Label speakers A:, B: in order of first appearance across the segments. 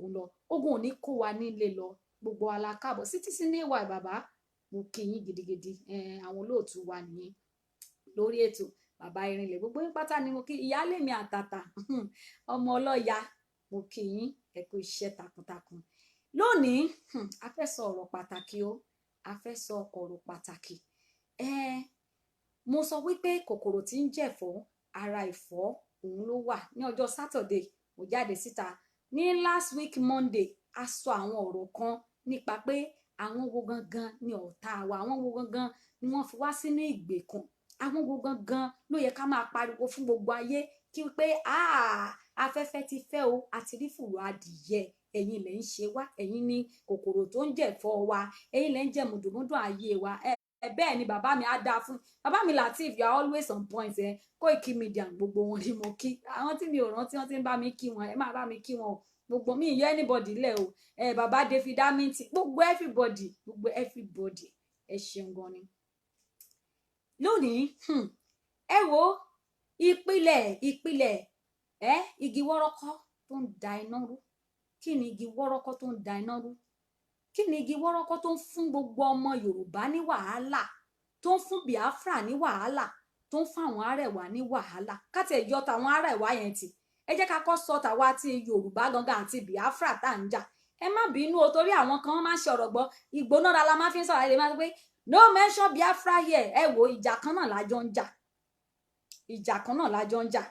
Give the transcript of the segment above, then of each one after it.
A: ogun lọ ogun ò ní kó wa nílé lọ gbogbo alákàbọ̀ sí ní ìwà bàbá mo kí yín gidigidi àwọn olóòtú wa nìyẹn lórí ètò bàbá Erinle gbogbo yín pátá ni mo kí ìyáálé mi àtàtà ọmọ ọlọ́ya mo kí yín ẹ kú iṣẹ́ takuntakun lónìí a fẹ́ sọ ọ̀rọ̀ pàtàkì o a fẹ́ sọ ọ̀rọ̀ pàtàkì mo sọ wípé kòkòrò tí ń jẹ̀fọ́ ara ìfọ́ òun ló wà ní ọjọ́ Saturday mo jáde síta ní last week Monday a sọ àwọn ọ̀rọ̀ kan nípa pé àwọn wo gangan ni ọ̀tá wa àwọn wo gangan ni wọ́n fi wá sínú ìgbèkùn àwọn wo gangan ló yẹ ká máa pariwo fún gbogbo ayé kí pé afẹ́fẹ́ ti fẹ́ o àti rí fùrọ̀ adìyẹ ẹ̀yin lẹ ń ṣe wá ẹ̀yin ni kòkòrò tó ń jẹ̀fọ́ wa ẹ̀yin lẹ ń jẹ mùdùmùdù ayé wa bẹ́ẹ̀ ni bàbá mi á dáa fún bàbá mi Lateef you are always on point Koiki Media gbogbo wọn ni mo kí àwọn tí mi ò rántí wọn ti ń bá mi kí wọn ẹ máa bá mi kí wọn o gbogbo mi yẹ anybody lẹ o bàbá David Aminti gbogbo everybody ẹ ṣeun gan ni lónìí ẹ wo ìpìlẹ̀ igi wọ́rọ́kọ́ tó ń da iná rú kí ni igi wọ́rọ́kọ́ tó ń da iná rú kí ni igi wọ́rọ́kọ́ tó ń fún gbogbo ọmọ Yorùbá ní wàhálà tó ń fún Biafra ní wàhálà tó ń fún àwọn Arẹwà ní wàhálà káti ẹ̀yọ́ tàwọn Arẹwà yẹn ti ẹ jẹ́ ká kọ́ sọ tàwa ti Yorùbá gangan àti Biafra tá à ń jà ẹ má bínú o torí àwọn kan máa ń ṣe ọ̀rọ̀ gbọ́ ìgbónára la máa fi ń sọ̀rọ̀ ẹ lè máa sọ pé no mention Biafra here ẹ wo ìjà kan náà lájọ ń jà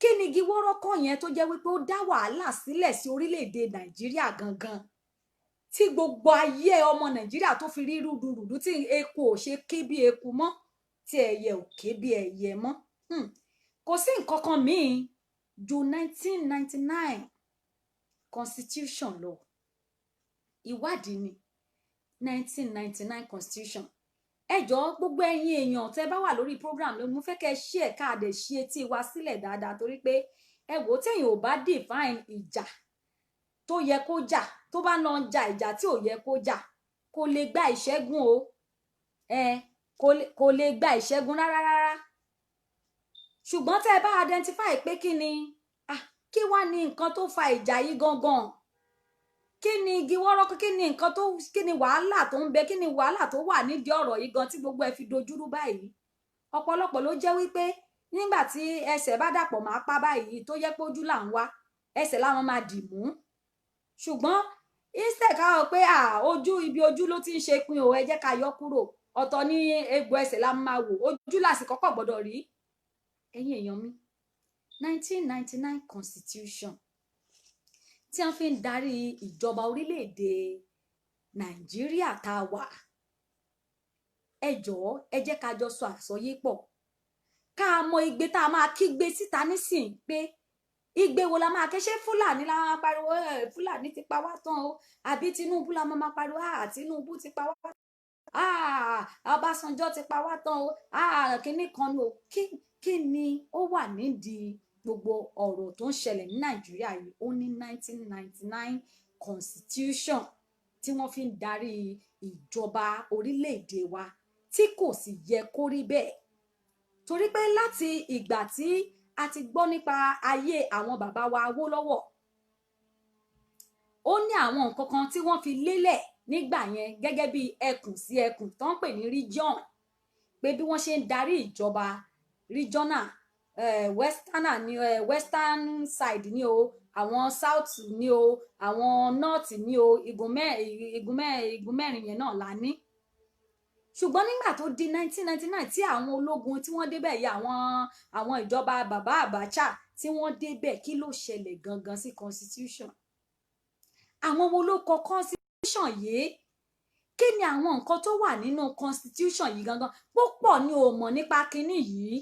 A: kí ni igi wọ́rọ́kọ́ yẹn tó jẹ́ wípé ó dá wàhálà sílẹ̀ sí orílẹ̀-èdè Nàìjíríà gangan tí gbogbo ayé ọmọ Nàìjíríà tó fi rí rúdurùdu tí eku ò ṣe ké bí eku mọ́ tí ẹyẹ ò ké bí ẹyẹ mọ́ kò sí nǹkan kan míì ju 1999 constitution lọ ìwádìí ni 1999 constitution ẹ jọ̀ọ́ gbogbo ẹ̀yin èèyàn tẹ́ bá wà lórí program ló mú fẹ́ kẹ́ ṣe ká dé ṣe etí wa sílẹ̀ dáadáa torí pé ẹ wò téèyàn ò bá define ìjà tó yẹ kó jà tó bá lọ ń jà ìjà tí ò yẹ kó jà kò lè gba ìṣẹ́gun o kò lè gba ìṣẹ́gun rárá ṣùgbọ́n tẹ́ bá identify pé kí wá ní nǹkan tó fa ìjà yìí gangan kí ni igi wọ́rọ́kọ́ kí ni wàhálà tó ń bẹ kí ni wàhálà tó wà nídìí ọ̀rọ̀ yìí gan tí gbogbo ẹ fi dojúrú báyìí ọ̀pọ̀lọpọ̀ ló jẹ́ wípé nígbà tí ẹsẹ̀ bá dàpọ̀ máa pa báyìí tó yẹ pé ojú là ń wá ẹsẹ̀ láwọn máa dì mú ṣùgbọ́n instead ká wọ pé ibi ojú ló ti ń ṣe pin o ẹ jẹ́ ká yọ kúrò ọ̀tọ̀ ní egbò ẹsẹ̀ la máa wò ojú làsìkò kọ́kọ́ gbọ́dọ̀ rí ẹ̀yin èèyàn mi 1999 constitution tí wọ́n fi ń darí ìjọba orílẹ̀-èdè Nàìjíríà tá a wà ẹ jọ̀ọ́ ẹ jẹ́ ká jọ sọ àsọyépọ̀ ká mọ igbe tá a máa kígbe síta nísìn pé igbe wo la máa ké ṣe Fúlàní la máa pariwo Fúlàní ti pa wá tán o àbí Tinubu la máa pariwo Tinubu ti pa wá tán Ọbásanjọ́ ti pa wá tán o kíní kan ni o kí ni ó wà nídìí gbogbo ọ̀rọ̀ tó ń ṣẹlẹ̀ ní Nàìjíríà yìí ó ní 1999 constitution tí wọ́n fi ń darí ìjọba orílẹ̀-èdè wa tí kò sì yẹ kó rí bẹ́ẹ̀ torí pé láti ìgbà tí a ti gbọ́ nípa ayé àwọn bàbá wa Awólọ́wọ̀ ó ní àwọn nǹkan kan tí wọ́n fi lélẹ̀ nígbà yẹn gẹ́gẹ́ bí ẹkùn sí ẹkùn tó ń pè ní region pé bí wọ́n ṣe ń darí ìjọba regional western side ni o àwọn south ni o àwọn north ni o igun mẹ́rin yẹn náà la ní ṣùgbọ́n nígbà tó di 1999 tí àwọn ológun tí wọ́n débẹ̀ yìí àwọn ìjọba bàbá Abacha tí wọ́n débẹ̀ kí ló ṣẹlẹ̀ gangan sí constitution àwọn wo ló kọ constitution yìí kí ni àwọn nǹkan tó wà nínú constitution yìí gangan púpọ̀ ni ò mọ̀ nípa kinní yìí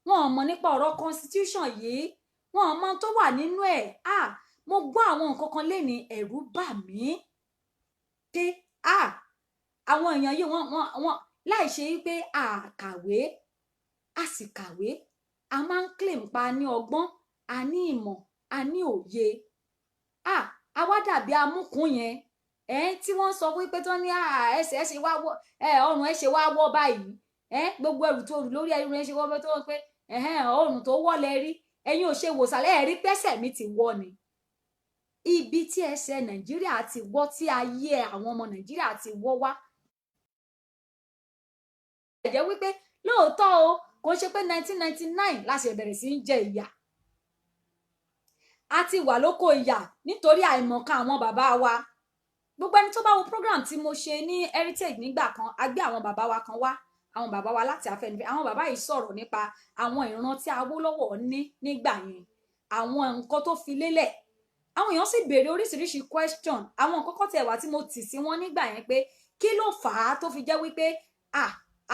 A: wọn ò mọ̀ nípa ọ̀rọ̀ constitution yìí wọn ò mọ̀ tó wà nínú ẹ̀ mo gbọ́ àwọn nǹkan kan lé ní ẹ̀rù bà mí pé àwọn èèyàn yìí wọ́n láì ṣe wípé a kàwé a sì kàwé a máa ń claim pa ní ọgbọ́n a ní ìmọ̀ a ní òye a wá dàbí amúkún yẹn tí wọ́n sọ wípé tó ní ẹsẹ̀ ṣe wá wọ́ ọrùn ẹ ṣe wá wọ́ báyìí gbogbo ẹrù tó rù lórí ẹrù ẹ ṣe wọ́ tó pé ọrùn tó wọ́ lẹ rí ẹ̀yin ò ṣe wòsàlẹ̀ ẹ̀rí pẹ́sẹ̀ mi ti wọ́ ni ibi tí ẹsẹ̀ Nàìjíríà ti wọ́, tí ayé àwọn ọmọ Nàìjíríà ti wọ́ wá. Jẹ́ wípé lóòótọ́ o kò ṣe pé 1999 la ṣe bẹ̀rẹ̀ sí ń jẹ ìyà, a ti wà lóko ìyà nítorí àìmọ̀kan àwọn bàbá wa. Gbogbo ẹni tó bá wo program tí mo ṣe ní Heritage nígbà kan, a gbé àwọn bàbá wa kan wá, àwọn bàbá wa láti Afẹ́nifẹ́re. Àwọn bàbá yìí sọ̀rọ̀ nípa àwọn ìran tí Awólọ́wọ̀ ní nígbà yẹn, àwọn nǹkan tó fi lélẹ̀. Àwọn èèyàn sì béèrè oríṣiríṣi question, àwọn nǹkan kan tẹ̀ wá tí mo tì sí wọn nígbà yẹn pé kí ló fà á tó fi jẹ́ wípé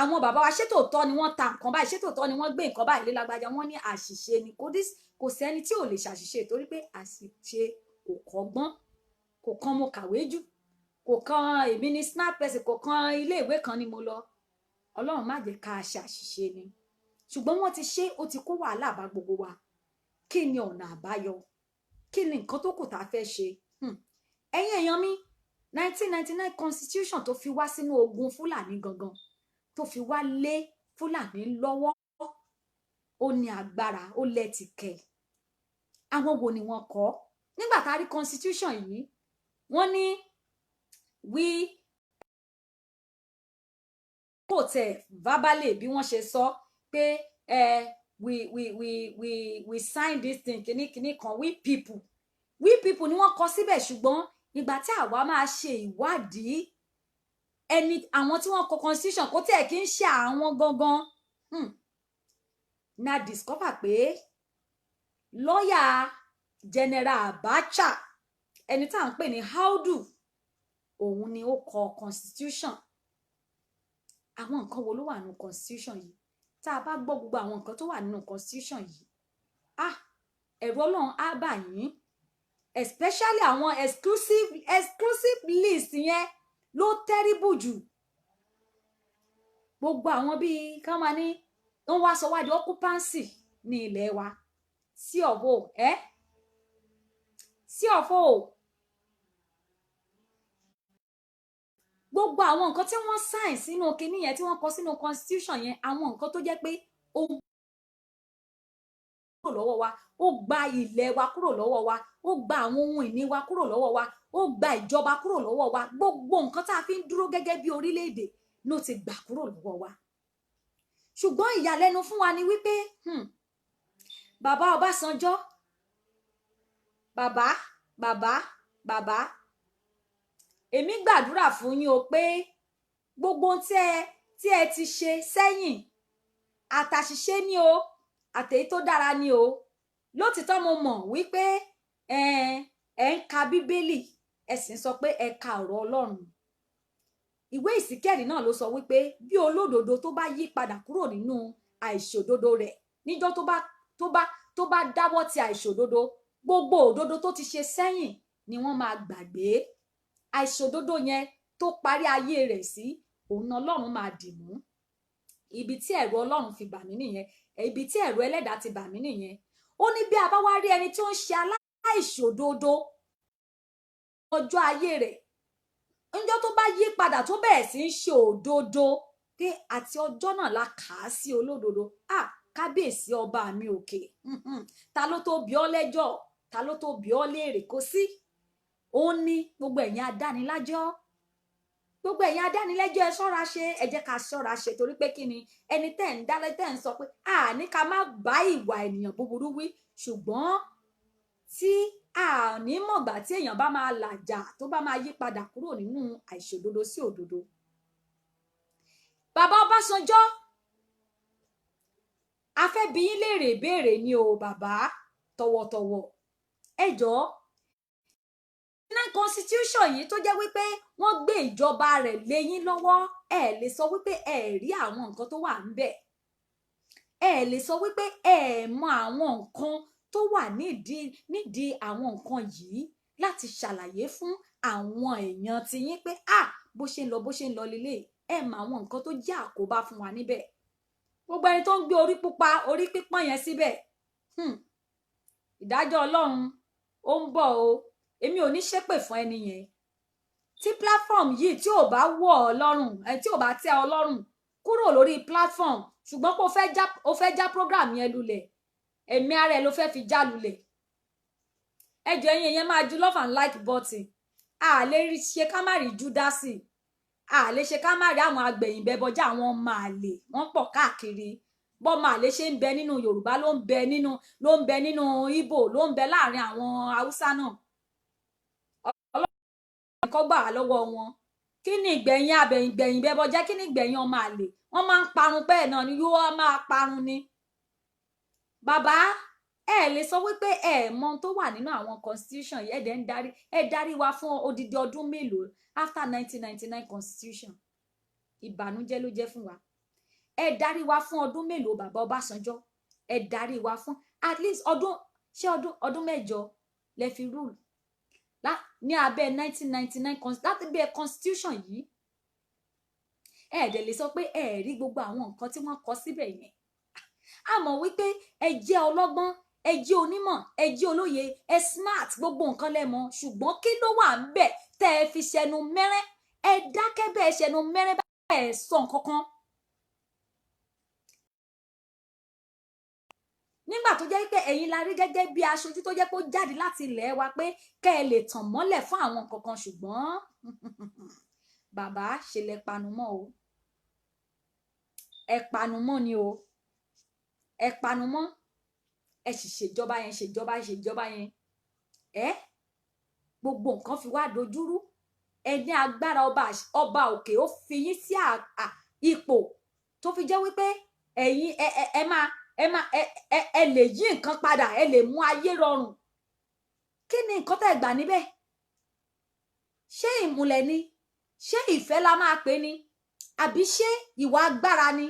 A: àwọn bàbá wa ṣé tòótọ́ ni wọ́n ta nǹkan báyìí, ṣé tòótọ́ ni wọ́n gbé nǹkan báyìí lé lágbájá. Wọ́n ní àṣìṣe ni, kò sẹ́ni tí ò lè ṣàṣìṣe torí pé àṣìṣe kò kọ́gbọ́n, kò kan mo kàwé jù, kò kan èmi ní smart person, kò kan ilé ìwé kan ni mo lọ. Ọlọ́run má jẹ́ ká ṣàṣìṣe ni, ṣùgbọ́n wọ́n ti ṣe, ó ti kó wàhálà bá gbogbo wa. Kí ni ọ̀nà àbáyọ? Kí ni nǹkan tó kù tá a fẹ́ ṣe? Ẹ̀yin èèyàn mi, 1999 constitution tó fi wá sínú ogun Fúlàní gangan, tó fi wá lé Fúlàní lọ́wọ́, ó ní agbára, ó lẹ́tìkẹ̀. Àwọn wo ni wọ́n kọ? Nígbà tá a rí constitution yìí, wọ́n ní kò tẹ̀ verbally bí wọ́n ṣe sọ pé we sign this thing kìíní kan, we people ni wọ́n kọ síbẹ̀. Ṣùgbọ́n ìgbà tí àwa máa ṣe ìwádìí, àwọn tí wọ́n kọ constitution kò tẹ̀ kí ń ṣe àwọn gangan, na discover pé lọ́yà General Abacha, ẹni tá à ń pè ní Audu, òun ni ó kọ constitution. Àwọn nǹkan wo ló wà nínú constitution yìí? Tá a bá gbọ́ gbogbo àwọn nǹkan tó wà nínú constitution yìí, ẹ̀rù Ọlọ́run á bà yín, especially àwọn exclusive list yẹn ló terrible jù. Gbogbo àwọn bíi kán máa ní wọ́n wá sọ wá di occupancy ní ilẹ̀ wa, sí ọ̀fọ̀ sí ọ̀fọ̀. Gbogbo àwọn nǹkan tí wọ́n sign sínú kinní yẹn, tí wọ́n kọ sínú constitution yẹn, àwọn nǹkan tó jẹ́ pé ó kúrò lọ́wọ́ wa, ó gba ilẹ̀ wa kúrò lọ́wọ́ wa, ó gba àwọn ohun ìní wa kúrò lọ́wọ́ wa, ó gba ìjọba kúrò lọ́wọ́ wa. Gbogbo nǹkan tá a fi ń dúró gẹ́gẹ́ bí orílẹ̀-èdè ló ti gbà kúrò lọ́wọ́ wa. Ṣùgbọ́n ìyàlẹ́nu fún wa ni wípé bàbá Ọbásanjọ́, bàbá èmi gbàdúrà fún yín o pé gbogbo tí ẹ ti ṣe sẹ́yìn, àtàṣìṣe ni o, àtèyí tó dára ni o. Lótìtọ́ mo mọ̀ wípé ẹ ń ka Bíbélì, ẹ sì ń sọ pé ẹ ka ọ̀rọ̀ Ọlọ́run. Ìwé Ìsíkẹ́lì náà ló sọ wípé bí olódodo tó bá yí padà kúrò nínú àìṣòdodo rẹ̀, níjọ́ tó bá dáwọ́ ti àìṣòdodo, gbogbo òdodo tó ti ṣe sẹ́yìn ni wọ́n máa gbàgbé. Àìṣòdodo yẹn tó parí ayé rẹ̀ sí, òun náà Ọlọ́run máa dì mú. Ibi tí ẹ̀rù Ọlọ́run fi bà mí nìyẹn, ibi tí ẹ̀rù ẹlẹ́dàá ti bà mí nìyẹn. Ó ní bí a bá wá rí ẹni tí ó ń ṣe aláìṣòdodo ọjọ́ ayé rẹ̀, ńjọ́ tó bá yí padà tó bẹ̀rẹ̀ sí ń ṣe òdodo, pé àti ọjọ́ náà la kà á sí olódodo. Kábíyèsí ọba mi òkè, ta ló tó bi ọ́ lẹ́jọ́? Ta ló tó bi ọ́ léèrè? Kò sí. Ó ní gbogbo ẹ̀yin adánilájọ́, gbogbo ẹ̀yin adánilẹ́jọ́, ẹ ṣọ́ra ṣe, ẹ jẹ́ ká ṣọ́ra ṣe, torí pé kí ni ẹni tẹ́ ń dálẹ́ tẹ́ ń sọ pé ní ká má bá ìwà ènìyàn búburú wí, ṣùgbọ́n tí ní mọ̀gbà tí èèyàn bá máa làjà, tó bá máa yí padà kúrò nínú àìṣòdodo sí òdodo. Bàbá Ọbásanjọ́, a fẹ́ bi yín léèrè ìbéèrè ni o bàbá, tọ̀wọ̀tọ̀wọ̀. Ẹ jọ̀ọ́, constitution yìí tó jẹ́ wípé wọ́n gbé ìjọba rẹ̀ lé yín lọ́wọ́, ẹ lè sọ wípé ẹ rí àwọn nǹkan tó wà ńbẹ̀, ẹ lè sọ wípé ẹ mọ àwọn nǹkan tó wà nídìí àwọn nǹkan yìí láti ṣàlàyé fún àwọn èèyàn ti yín pé bó ṣe ń lọ lélẹ̀, ẹ mọ àwọn nǹkan tó jẹ́ àkóbá fún wa níbẹ̀. Gbogbo ẹni tó ń gbé orí pípọ́n yẹn síbẹ̀, ìdájọ́ Ọlọ́run ó ń bọ̀ o. Èmi ò ní ṣépè fún ẹni yẹn. Tí platform yìí tí ò bá wọ̀ ọ́ lọ́rùn, tí ò bá tẹ́ ọ lọ́rùn, kúrò lórí platform. Ṣùgbọ́n pé ó fẹ́ já program yẹn lulẹ̀, ẹ̀mí ara ẹ̀ ló fẹ́ fi já lulẹ̀. ẹjọ yẹn máa ju love and like button a lè rí ṣe ká má rí Júdásì a lè ṣe ká má rí àwọn agbẹ̀yìnbẹ̀bọjá àwọn máa lè wọ́n pọ̀ káàkiri bọ́ máa lè ṣe ń bẹ nínú Yorùbá ló ń bẹ nínú Ìgbò ló ń bẹ láàrin àwọn Haúsá náà Ọlọ́run kó gbà wá lọ́wọ́ wọn kí ni ìgbẹ̀yìn agbẹ̀yìnbẹ̀bọjá kí ni ìgbẹ̀yìn ọmọ àlè wọ́n máa ń parun bẹ́ẹ̀ náà ni yóò máa parun ni bàbá ẹ lè sọ wípé ẹ mọ tó wà nínú àwọn constitution yìí ẹdẹ ń darí ẹ darí wa fún odidi ọdún mélòó after 1999 constitution ìbànújẹ́ ló jẹ́ fún wa ẹ darí wa fún ọdún mélòó bàbá Ọbásanjọ́ ẹ darí wa fún at least ọdún mẹ́jọ lẹ fi rule ní abẹ́ 1999 láti bí constitution yìí ẹ dẹ̀ lè sọ pé ẹ rí gbogbo àwọn nǹkan tí wọ́n kọ síbẹ̀ yẹn a mọ̀ wípé ẹ jẹ́ ọlọ́gbọ́n ẹ jẹ́ onímọ̀ ẹ jẹ́ olóye ẹ smart gbogbo nǹkan lẹ́mọ̀ ṣùgbọ́n kí ló wà ń bẹ̀ tẹ́ ẹ fi ṣẹnu mẹ́rẹ́ ẹ dákẹ́ bẹ́ẹ̀ ṣẹnu mẹ́rẹ́ bá ẹ sọ nǹkan kan. nígbà tó jẹ́ pé ẹ̀yin la rí gẹ́gẹ́ bí aṣojú tó jẹ́ pé ó jáde láti ilẹ̀ wa pé kẹ́ ẹ lè tàn mọ́lẹ̀ fún àwọn nǹkan kan ṣùgbọ́n bàbá ṣe lẹ panumọ́ o ẹ panumọ́ ni o ẹ panumọ́ ẹ sì ṣèjọba yẹn gbogbo nǹkan fi wá dojúrú ẹ ní agbára ọba òkè ó fi yín sí ipò tó fi jẹ́ wípé ẹ̀yin ẹ lè yí nǹkan padà ẹ lè mú ayé rọrùn kí ni nǹkan tẹ́ gbà níbẹ̀ ṣé ìmùlẹ̀ ni ṣé ìfẹ́ la máa pè ní àbí ṣé ìwà agbára ni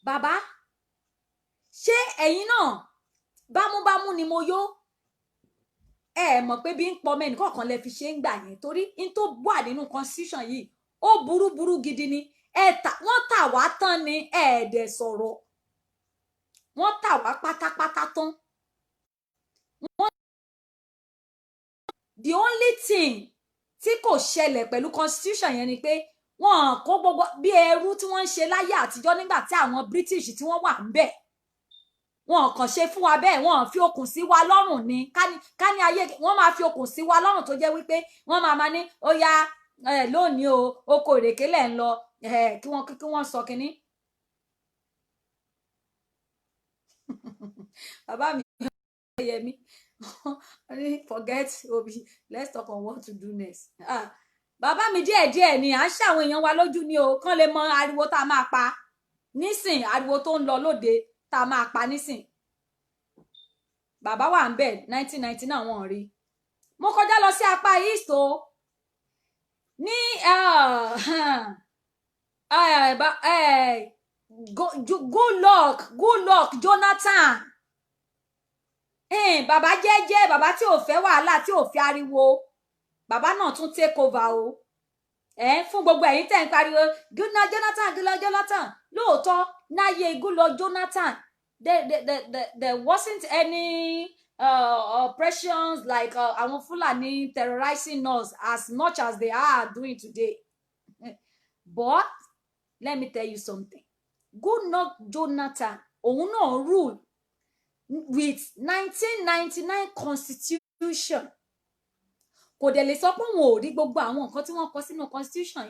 A: bàbá ṣé ẹ̀yin náà bámúbámú ni mo yó ẹ mọ̀ pé bí ń pọ mẹ́ni kọ̀ọ̀kan lẹ fi ṣe ń gbà yẹn torí n tó wà nínú constitution yìí ó burú gidi ni wọ́n tà wá tán ni ẹ̀ẹ́dẹ̀ sọ̀rọ̀ wọ́n tà wá pátápátá tán the only thing tí kò ṣẹlẹ̀ pẹ̀lú constitution yẹn ni pé wọ́n kó gbogbo bí ẹrú tí wọ́n ń ṣe láyé àtijọ́ nígbà tí àwọn British tí wọ́n wà ń bẹ̀ wọn kàn ṣe fún wa bẹ́ẹ̀ wọ́n fi okùn sí wa lọ́rùn ni ká ní ayé wọ́n máa fi okùn sí wa lọ́rùn tó jẹ́ wípé wọ́n máa ní ó yá lónìí o oko ìrèké lẹ̀ ń lọ kí wọ́n sọ kínní. bàbá mi Yẹmí forget Obi let's talk on what to do next. bàbá mi díẹ̀díẹ̀ ni à ń ṣàwọn èèyàn wa lójú ni o kán lè mọ ariwo tá a máa pa nísìn ariwo tó ń lọ lóde tá a máa pa nísìn bàbá wà ń bẹ̀ 1999 wọ́n rí mo kọjá lọ sí apá east o ní Goodluck Jonathan bàbá jẹ́jẹ́ bàbá tí ò fẹ́ wàhálà tí ò fẹ́ ariwo bàbá náà tún take over o fún gbogbo ẹ̀yin tẹ́ ń pariwo Goodluck Jonathan lóòótọ́ náyé Goodluck Jonathan there wasn't any oppressions like àwọn Fúlàní terrorizing us as much as they are doing today but let me tell you something Goodluck Jonathan òun náà rule with 1999 constitution kò dẹ̀ lè sọ pé òun ò rí gbogbo àwọn nǹkan tí wọ́n kọ sínú constitution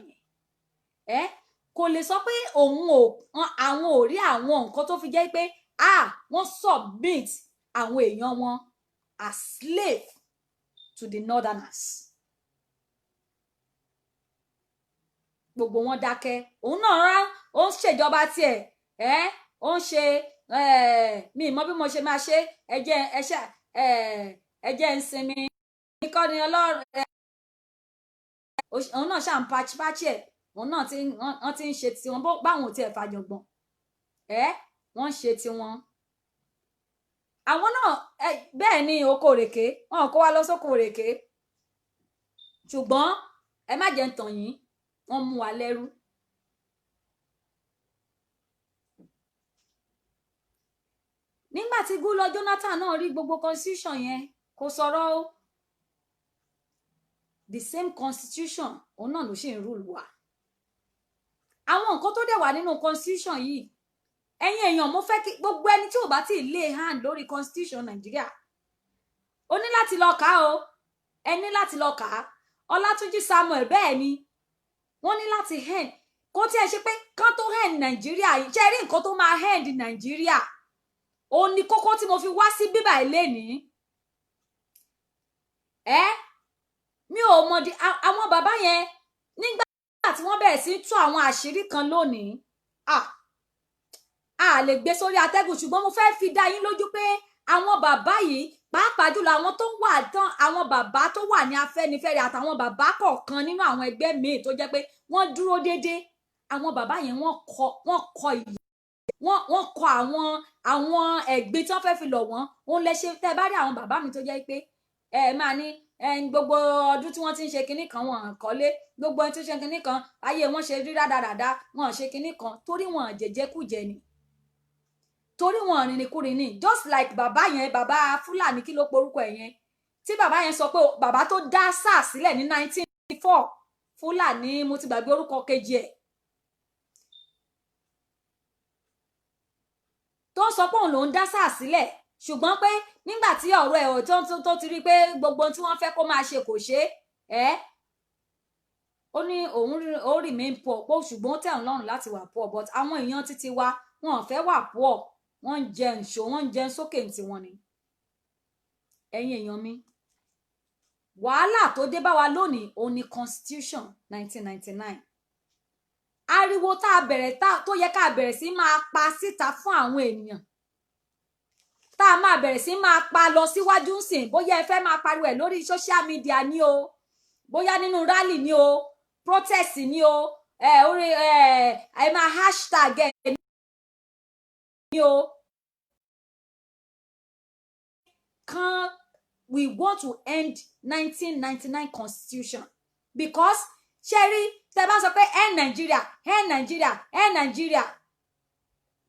A: yẹn kò lè sọ pé àwọn ò rí àwọn nǹkan tó fi jẹ́ pé wọ́n submit àwọn èèyàn wọn as slave to the northerners gbogbo wọn dákẹ́ òun náà rán ó ń ṣèjọba tiẹ̀ ó ń ṣe mi mọ̀ bí mo ṣe máa ṣe ẹjẹ ń sinmi kọ́ ni Ọlọ́run òun náà ṣàn pàchípàchí ẹ̀ òun náà wọ́n ti ń ṣe tiwọn báwọn ò tiẹ̀ fàjọgbọ̀n wọ́n ń ṣe tiwọn àwọn náà bẹ́ẹ̀ ni oko òrèké wọn kó wá lọ sóko òrèké ṣùgbọ́n ẹ má jẹ́ ń tàn yín wọ́n mú wa lẹ́rú nígbà tí Goodluck Jonathan náà rí gbogbo constitution yẹn kò sọ̀rọ̀ o the same constitution òun náà ló ṣe ń rule wa àwọn nǹkan tó dẹ̀ wà nínú constitution yìí ẹ̀yin èèyàn mo fẹ́ kí gbogbo ẹni tí ò bá tí ì lay hand lórí constitution Nàìjíríà ó ní láti lọ kà o ẹ ní láti lọ kà á Ọlátúnjí Samuel bẹ́ẹ̀ ni wọ́n ní láti end kó tí ẹ ṣe pé kán tó end Nàìjíríà yìí ṣe rí nǹkan tó máa end Nàìjíríà ó ní kókó tí mo fi wá sí bíbà ilé ní mi ò mọ̀ di àwọn bàbá yẹn nígbà tí wọ́n bẹ̀rẹ̀ sí tú àwọn àṣírí kan lónìí a lè gbé sórí atẹ́gùn ṣùgbọ́n mo fẹ́ fi dá yín lójú pé àwọn bàbá yìí pàápàá jùlọ àwọn tó wà tán àwọn bàbá tó wà ní Afẹ́nifẹ́re àtàwọn bàbá kọ̀ọ̀kan nínú àwọn ẹgbẹ́ míì tó jẹ́ pé wọ́n dúró déédéé àwọn bàbá yẹn wọ́n kọ àwọn ẹ̀gbin tí wọ́n fẹ́ fi lọ̀ wọ́n òun lè ṣe tẹ́ bá rí àwọn bàbá mi tó jẹ́ pé máa ní gbogbo ọdún tí wọ́n ti ń ṣe kinní kan wọn kọ́lé gbogbo ẹni tó ṣe kinní kan ayé wọn ṣe rí rádaràda wọn ṣe kinní kan torí wọn jẹjẹkújẹ ni torí wọn rìnrìnkúrìn ni just like bàbá yẹn bàbá Fúlàní kí ló porúkọ ẹ̀ yẹn tí bàbá yẹn sọ pé bàbá tó dá SARS sílẹ̀ ní 1994 Fúlàní mo ti gbàgbé orúkọ kejì ẹ̀ tó sọ pé òun ló ń dá SARS sílẹ̀ ṣùgbọ́n pé nígbà tí ọ̀rọ̀ ẹ̀ tó ti rí pé gbogbo tí wọ́n fẹ́ kó máa ṣe kò ṣe ó ní òun ó remain poor pé ṣùgbọ́n ó tẹ̀ ń lọ́rùn láti wà poor but àwọn èèyàn títí wa wọn ò fẹ́ wà poor wọ́n ń jẹ ǹṣó wọ́n ń jẹ sókè tí wọ́n ni ẹ̀yin èèyàn mi wàhálà tó dé bá wa lónìí òun ni constitution 1999 ariwo tá a bẹ̀rẹ̀ tó yẹ ká bẹ̀rẹ̀ sí máa pa síta fún àwọn ènìyàn tá a máa bẹ̀rẹ̀ sí máa pa lọ síwájú ńsìn bóyá ẹ fẹ́ máa pariwo ẹ̀ lórí social media ni o bóyá nínú rally ni o protest ni o orí ẹ máa hashtag ẹ ni o kan we want to end 1999 constitution because ṣẹ́rí tẹ́ bá sọ pé end Nigeria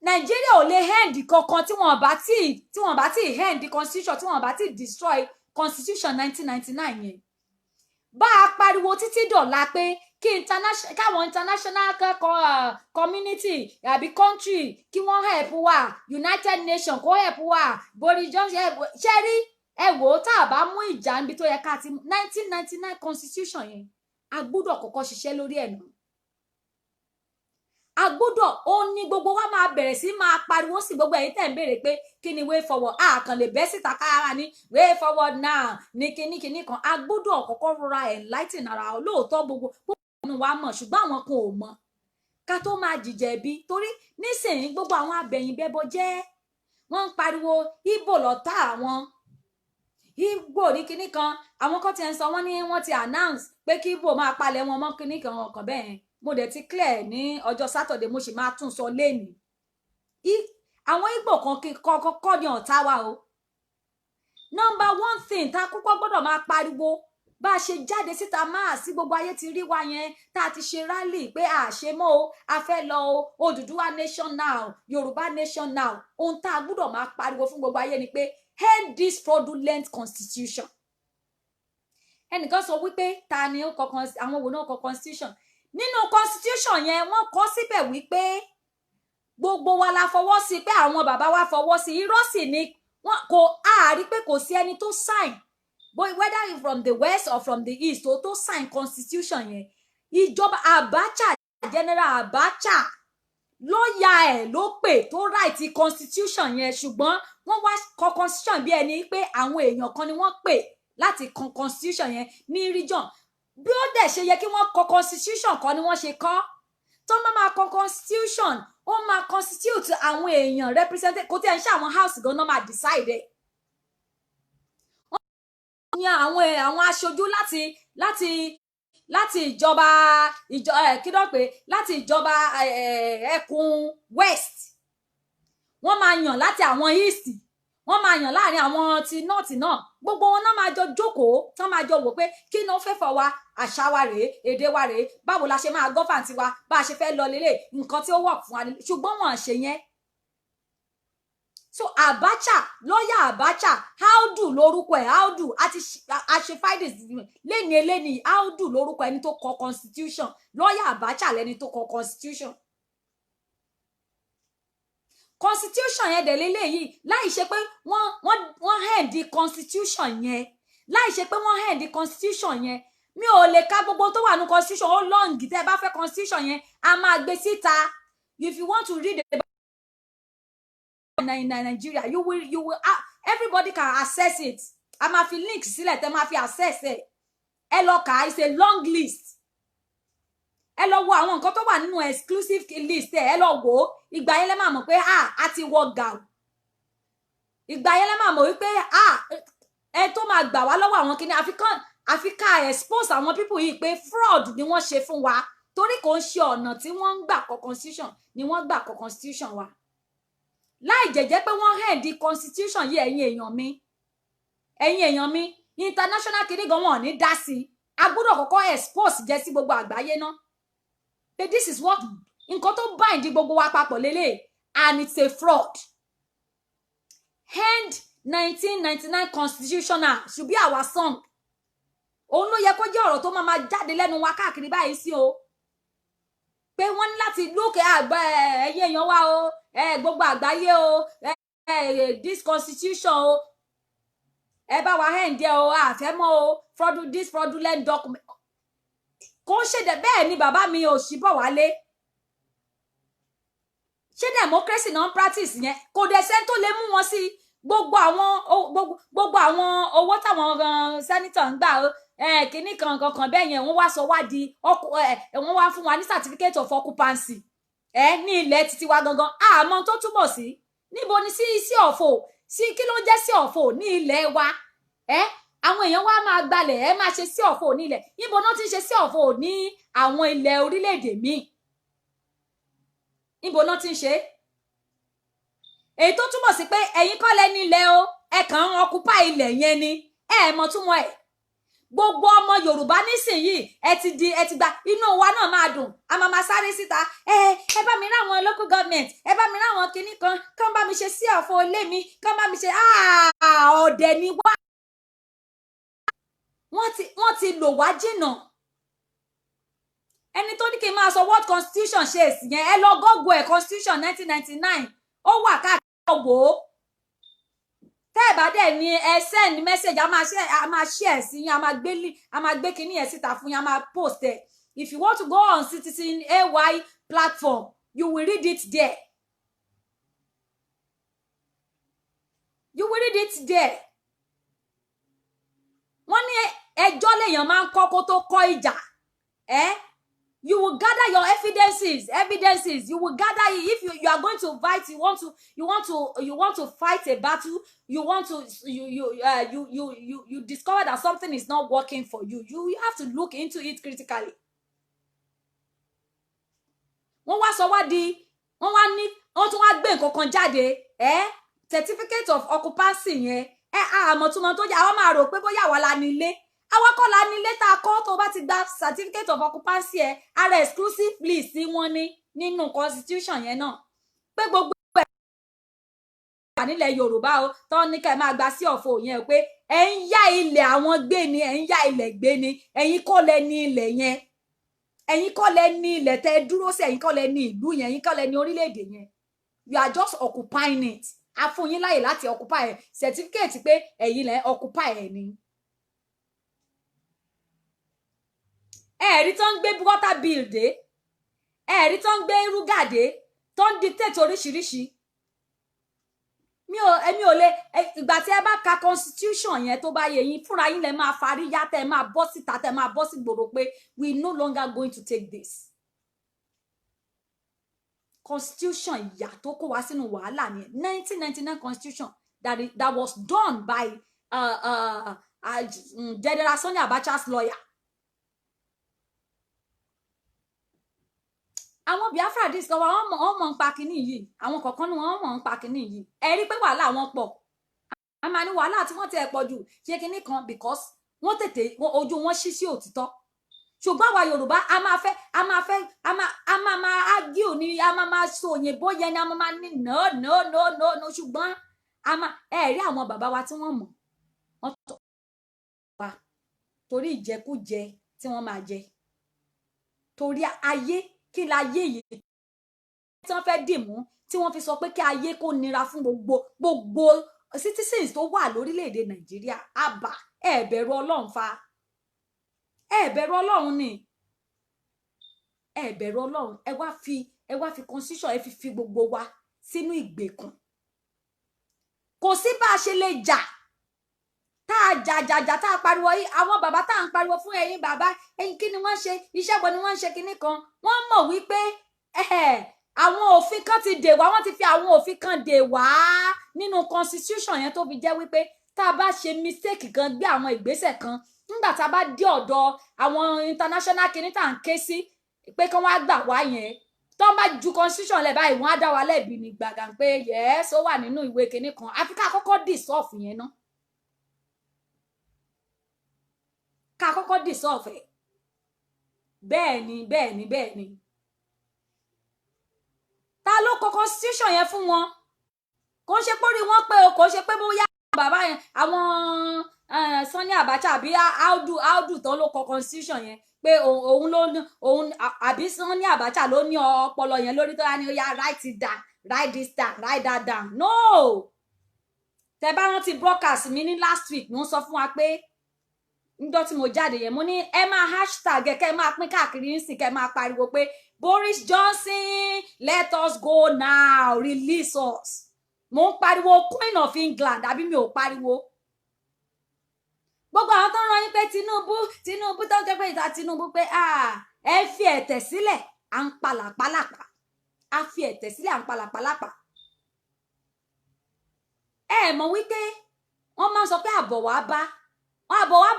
A: Nigeria ò lè end kankan tí wọ́n bá tí end the constitution tí wọ́n bá tí destroy constitution 1999 yẹn bá a pariwo títí dọ̀la pé kí káwọn international community àbí country kí wọ́n help wa United Nations kó help wa Boris Johnson ṣẹ́rí ẹ wò ó tá a bá mú ìjà níbi tó yẹ ká ti 1999 constitution yẹn a gbọ́dọ̀ kọ́kọ́ ṣiṣẹ́ lórí ẹ̀ náà a gbọ́dọ̀ ó ní gbogbo wa máa bẹ̀rẹ̀ sí máa pariwo sí gbogbo ẹ̀yin tẹ́ ń béèrè pé kí ni way forward a kàn lè bẹ́ síta kára ní way forward now ní kíní kan a gbọ́dọ̀ kọ́kọ́ rọra enlighten ara lóòótọ́ gbogbo nínú wa mọ̀ ṣùgbọ́n àwọn kan ò mọ̀ ká tó máa jìjẹ́ bí torí nísìnyí gbogbo àwọn abẹ̀yìn bẹ́bọ jẹ́ wọ́n ń pariwo Ìgbò lọ́tà àwọn Ìgbò ní kíní kan àwọn kan ti ń sọ wọ́n ní wọ́n ti announce pé kí Ìgbò máa palẹ̀ wọn mọ́ kíní kan ọkàn bẹ́ẹ̀ mo dẹ̀ ti clear ní ọjọ́ Saturday mo sì máa tún sọ lẹ́nìí àwọn Ìgbò kan kọ́kọ́ ní ọ̀tá wa o number one thing tá a kọ́kọ́ gbọ́dọ̀ máa pariwo bá a ṣe jáde síta máa sí gbogbo ayé ti rí wa yẹn tá a ti ṣe rally pé a ṣe mọ́ o a fẹ́ lọ o Odùduwà nation now Yorùbá nation now ohun tá a gbọ́dọ̀ máa pariwo fún gbogbo ayé ni pé end this fraudulent constitution ẹnìkan sọ wípé ta ni ó kọ àwọn wo náà kọ constitution nínú constitution yẹn wọ́n kọ síbẹ̀ wípé gbogbo wa la fọwọ́ sí pé àwọn bàbá wa fọwọ́ sí irọ́ sì ni wọ́n kò àárí pé kò sí ẹni tó sign whether from the west or from the east tó sign constitution yẹn ìjọba Abacha General Abacha lọ́ọ̀yà ẹ̀ ló pè tó write constitution yẹn ṣùgbọ́n wọ́n wá kọ constitution bí ẹni pé àwọn èèyàn kan ni wọ́n pè láti kọ constitution yẹn ní region bí ó dẹ̀ ṣe yẹ kí wọ́n kọ constitution kan ni wọ́n ṣe kọ tó máa kọ constitution ó máa constitute àwọn èèyàn representative kò tí ẹ̀ ń ṣe àwọn house gan náà máa decide ẹ̀ wọ́n yan àwọn aṣojú láti ìjọba kí ló pé láti ìjọba ẹkùn west wọ́n máa yàn láti àwọn east wọ́n máa yàn láàrin àwọn ti north náà gbogbo wọn náà máa jọ jókòó tán máa jọ wò pé kí ni ó fẹ́ fọ wa àṣà wa rèé èdè wa rèé báwo la ṣe máa gọ́fà tiwa bá a ṣe fẹ́ lọ lélẹ̀ nǹkan tí ó wọ̀ fún wa ṣùgbọ́n wọn ṣe yẹn so Abacha lọ́yà Abacha Audu lórúkọ ẹ̀ Audu àti fridays lẹ́ni Audu lórúkọ ẹni tó kọ constitution lọ́yà Abacha lẹ́ni tó kọ constitution constitution yẹn dẹ̀ lélẹ́yìí láì ṣe pé wọ́n hand the constitution yẹn láì ṣe pé wọ́n hand the constitution yẹn mi ò lè ka gbogbo tó wà ní constitution ó long tẹ́ bá fẹ́ constitution yẹn a máa gbé síta if you want to read about Nigeria you will everybody can access it a máa fi link sílẹ̀ tẹ́ máa fi access ẹ̀ ẹ lọ kà á it's a long list ẹ lọ wo àwọn nǹkan tó wà nínú exclusive list ẹ lọ wò ó ìgbà yẹn lẹ máa mọ̀ pé a ti wọ gàù ìgbà yẹn lẹ máa mọ̀ wípé ẹ tó máa gbà wá lọ́wọ́ àwọn kìnìún àfi ká expose àwọn people yìí pé fraud ni wọ́n ṣe fún wa torí kò ń ṣe ọ̀nà tí wọ́n ń gbà kọ constitution ni wọ́n gbà kọ constitution wa láì jẹ́jẹ́ pé wọ́n hand the constitution yìí ẹ̀yin èèyàn mi international kìnìún gan wọn ò ní dá sí a gbọ́dọ̀ kọ́kọ́ expose jẹ́ sí gbogbo àgbáyé náà pé this is what nǹkan tó bind gbogbo wa papọ̀ lélẹ̀ and it's a fraud hand 1999 constitutional should be our song òun ló yẹ kó jẹ́ ọ̀rọ̀ tó máa jáde lẹ́nu wa káàkiri báyìí sí o pé wọ́n ní láti lókè àgbà ẹ̀yẹ èèyàn wa o gbogbo àgbáyé o this constitution o ẹ bá wa hand ẹ o àfẹ́mọ́ o this fraudulent document kò ṣe dẹ̀ bẹ́ẹ̀ ni bàbá mi ò sí bọ̀ wálé ṣé democracy náà practice yẹn kò dẹ̀ sẹ́ni tó lè mú wọn sí gbogbo àwọn owó táwọn senator ń gbà kínní kankan bẹ́ẹ̀ yẹn wọ́n wá sọ wá di wọ́n wá fún wa ní certificate of occupancy ní ilẹ̀ títí wa gangan àmọ́ tó túmọ̀ sí níbo ni sí ọ̀fọ̀ sí kí ló jẹ́ sí ọ̀fọ̀ ní ilẹ̀ wa àwọn èèyàn wá máa gbalẹ̀ máa ṣe sí ọ̀fọ̀ ní ilẹ̀ níbo náà ti ń ṣe sí ọ̀fọ̀ ní àwọn ilẹ̀ orílẹ̀-èdè míì níbo náà ti ń ṣe èyí tó túmọ̀ sí pé ẹ̀yin kọ́ lẹ ní ilẹ̀ o ẹ kàn ń occupy ilẹ̀ yẹn ni mọ̀ túmọ̀ ẹ̀ gbogbo ọmọ Yorùbá nísìnyìí ẹ ti gba inú wa náà máa dùn a máa sáré síta ẹ bá mi ráwọn local government ẹ bá mi ráwọn kinní kán bá mi ṣe sí ọ̀fọ̀ ilé mi kán bá mi ṣe ọ̀dẹ̀ ni wá wọ́n ti lò wá jìnnà ẹni tó ní kí n máa sọ what constitution ṣe èsì yẹn ẹ lọ Google ẹ̀ constitution 1999 ó wà káàkiri wò ó tẹ́ ẹ̀ bá dẹ̀ ní ẹ send message a máa share sí yín a máa gbé kinní yẹn síta fún yín a máa post ẹ̀ if you want to go on Citizen AY platform you will read it there wọ́n ní ẹjọ́ lèèyàn máa ń kọ́ kó tó kọ́ ìjà you will gather your evidences you will gather it if you are going to fight you want to fight a battle you discover that something is not working for you have to look into it critically wọ́n wá sọ wá di wọ́n tún wá gbé nǹkan kan jáde certificate of occupancy yẹn àmọ̀túnmọ̀ tó jẹ́ àwọn máa rò pé bóyá àwa la nílé àwa kọ́ la nílé tá a kọ́ tó bá ti gba certificate of occupancy ara exclusive list wọn ní nínú constitution yẹn náà pé gbogbo ẹ̀ wà nílẹ̀ Yorùbá o tó ní ká ẹ máa gba sí ọ̀fọ̀ yẹn pé ẹ ń yá ilẹ̀ àwọn gbé ni ẹ ń yá ilẹ̀ gbé ni ẹ̀yin kọ́ lẹ ní ilẹ̀ yẹn ẹ̀yin kọ́ lẹ ní ilẹ̀ tẹ́ dúró sí ẹ̀yin kọ́ lẹ ní ìlú yẹn ẹ̀yin kọ́ lẹ ní orílẹ̀-èdè yẹn you are just occupying it a fún yín láyè láti occupy ẹ̀ certificate pé ẹ̀yin lẹ occupy ẹ̀ ni. ẹ̀rí tó ń gbé water bill dé ẹ̀rí tó ń gbé rúgàdé tó ń dictate oríṣiríṣi èmi ò lè ìgbà tí ẹ bá ka constitution yẹn tó bá yẹ yín fúnra yín lẹ máa faríyá tẹ máa bọ́ síta tẹ máa bọ́ sí gbòòrò pé we no longer going to take this constitution ìyà tó kó wá sínú wàhálà ni 1999 constitution that was done by General Sani Abacha's lawyer. àwọn Biafra disco wọn mọ̀ ń pa kinní yìí àwọn kọ̀ọ̀kan ni wọ́n mọ̀ ń pa kinní yìí ẹ rí pé wàhálà wọn pọ̀ a máa ní wàhálà tí wọ́n ti ẹ̀ pọ̀ jù ṣe kinní kan because wọ́n tètè ojú wọn ṣí sí òtítọ́ ṣùgbọ́n àwa Yorùbá a máa argue ni a máa sọ òyìnbó yẹn ni a máa ní no ṣùgbọ́n ẹ rí àwọn bàbá wa tí wọ́n mọ̀ wọ́n tọ̀ pa torí ìjẹkújẹ tí wọ́n máa jẹ torí ayé kí láyé yìí tí wọ́n fẹ́ dì mú tí wọ́n fi sọ pé kí ayé kó nira fún gbogbo citizens tó wà lórílẹ̀‐èdè Nàìjíríà. Àbá ẹ bẹ̀rù Ọlọ́run fa, ẹ bẹ̀rù Ọlọ́run ni, ẹ bẹ̀rù Ọlọ́run. Ẹ wá fi constitution ẹ fi gbogbo wa sínú ìgbèkùn. Kò sí bá a ṣe lè jà tá a jà tá a pariwo yìí. Àwọn bàbá tá à ń pariwo fún ẹ̀yin bàbá, ẹ̀yin kí ni wọ́n ṣe, iṣẹ́ wo ni wọ́n ń ṣe kinní kan. Wọ́n mọ̀ wípé àwọn òfin kan ti dè wá, wọ́n ti fi àwọn òfin kan dè wá nínú constitution yẹn tó fi jẹ́ wípé tá a bá ṣe mistake kan, gbé àwọn ìgbésẹ̀ kan, nígbà tá a bá dé ọ̀dọ̀ àwọn international kinní tá à ń ké sí pé kí wọ́n á gbà wá yẹn, tó bá ju constitution lẹ̀ báyìí wọ́n á dá wa lẹ́bi ní gbàgàn pé yes ó wà nínú ìwé kinní kan. Àfi ká kọ́kọ́ dissolve yẹn ná, ká kọ́kọ́ dissolve ẹ̀. Bẹ́ẹ̀ ni ta ló kọ constitution yẹn fún wọn? Kò ṣe pé orí wọn pé o, kò ṣe pé bóyá bàbá yẹn àwọn Sani Abacha àbí Audu tó ló kọ constitution yẹn pé òun àbí Sani Abacha ló ní ọpọlọ yẹn lórí tó yá ní ó yá write it down, write this down, write that down. No, tẹ bá rántí broadcast mi ní last week mo sọ fún wa pé níjọ́ tí mo jáde yẹn mo ní ẹ máa hashtag ẹ kẹ́ máa pín káàkiri nísìn kẹ́ máa pariwo pé Boris Johnson let us go now, release us. Mo ń pariwo Queen of England àbí mi ò pariwo? Gbogbo àwọn tó ń rán yín pé Tinubu tó ń jẹ́ pé ìta Tinubu pé ẹ fi ẹ̀tẹ̀ sílẹ̀ à ń palàpalàpà, a fi ẹ̀tẹ̀ sílẹ̀ à ń palàpalàpà. Ẹ mọ̀ wípé wọ́n máa ń sọ pé àbọ̀ wá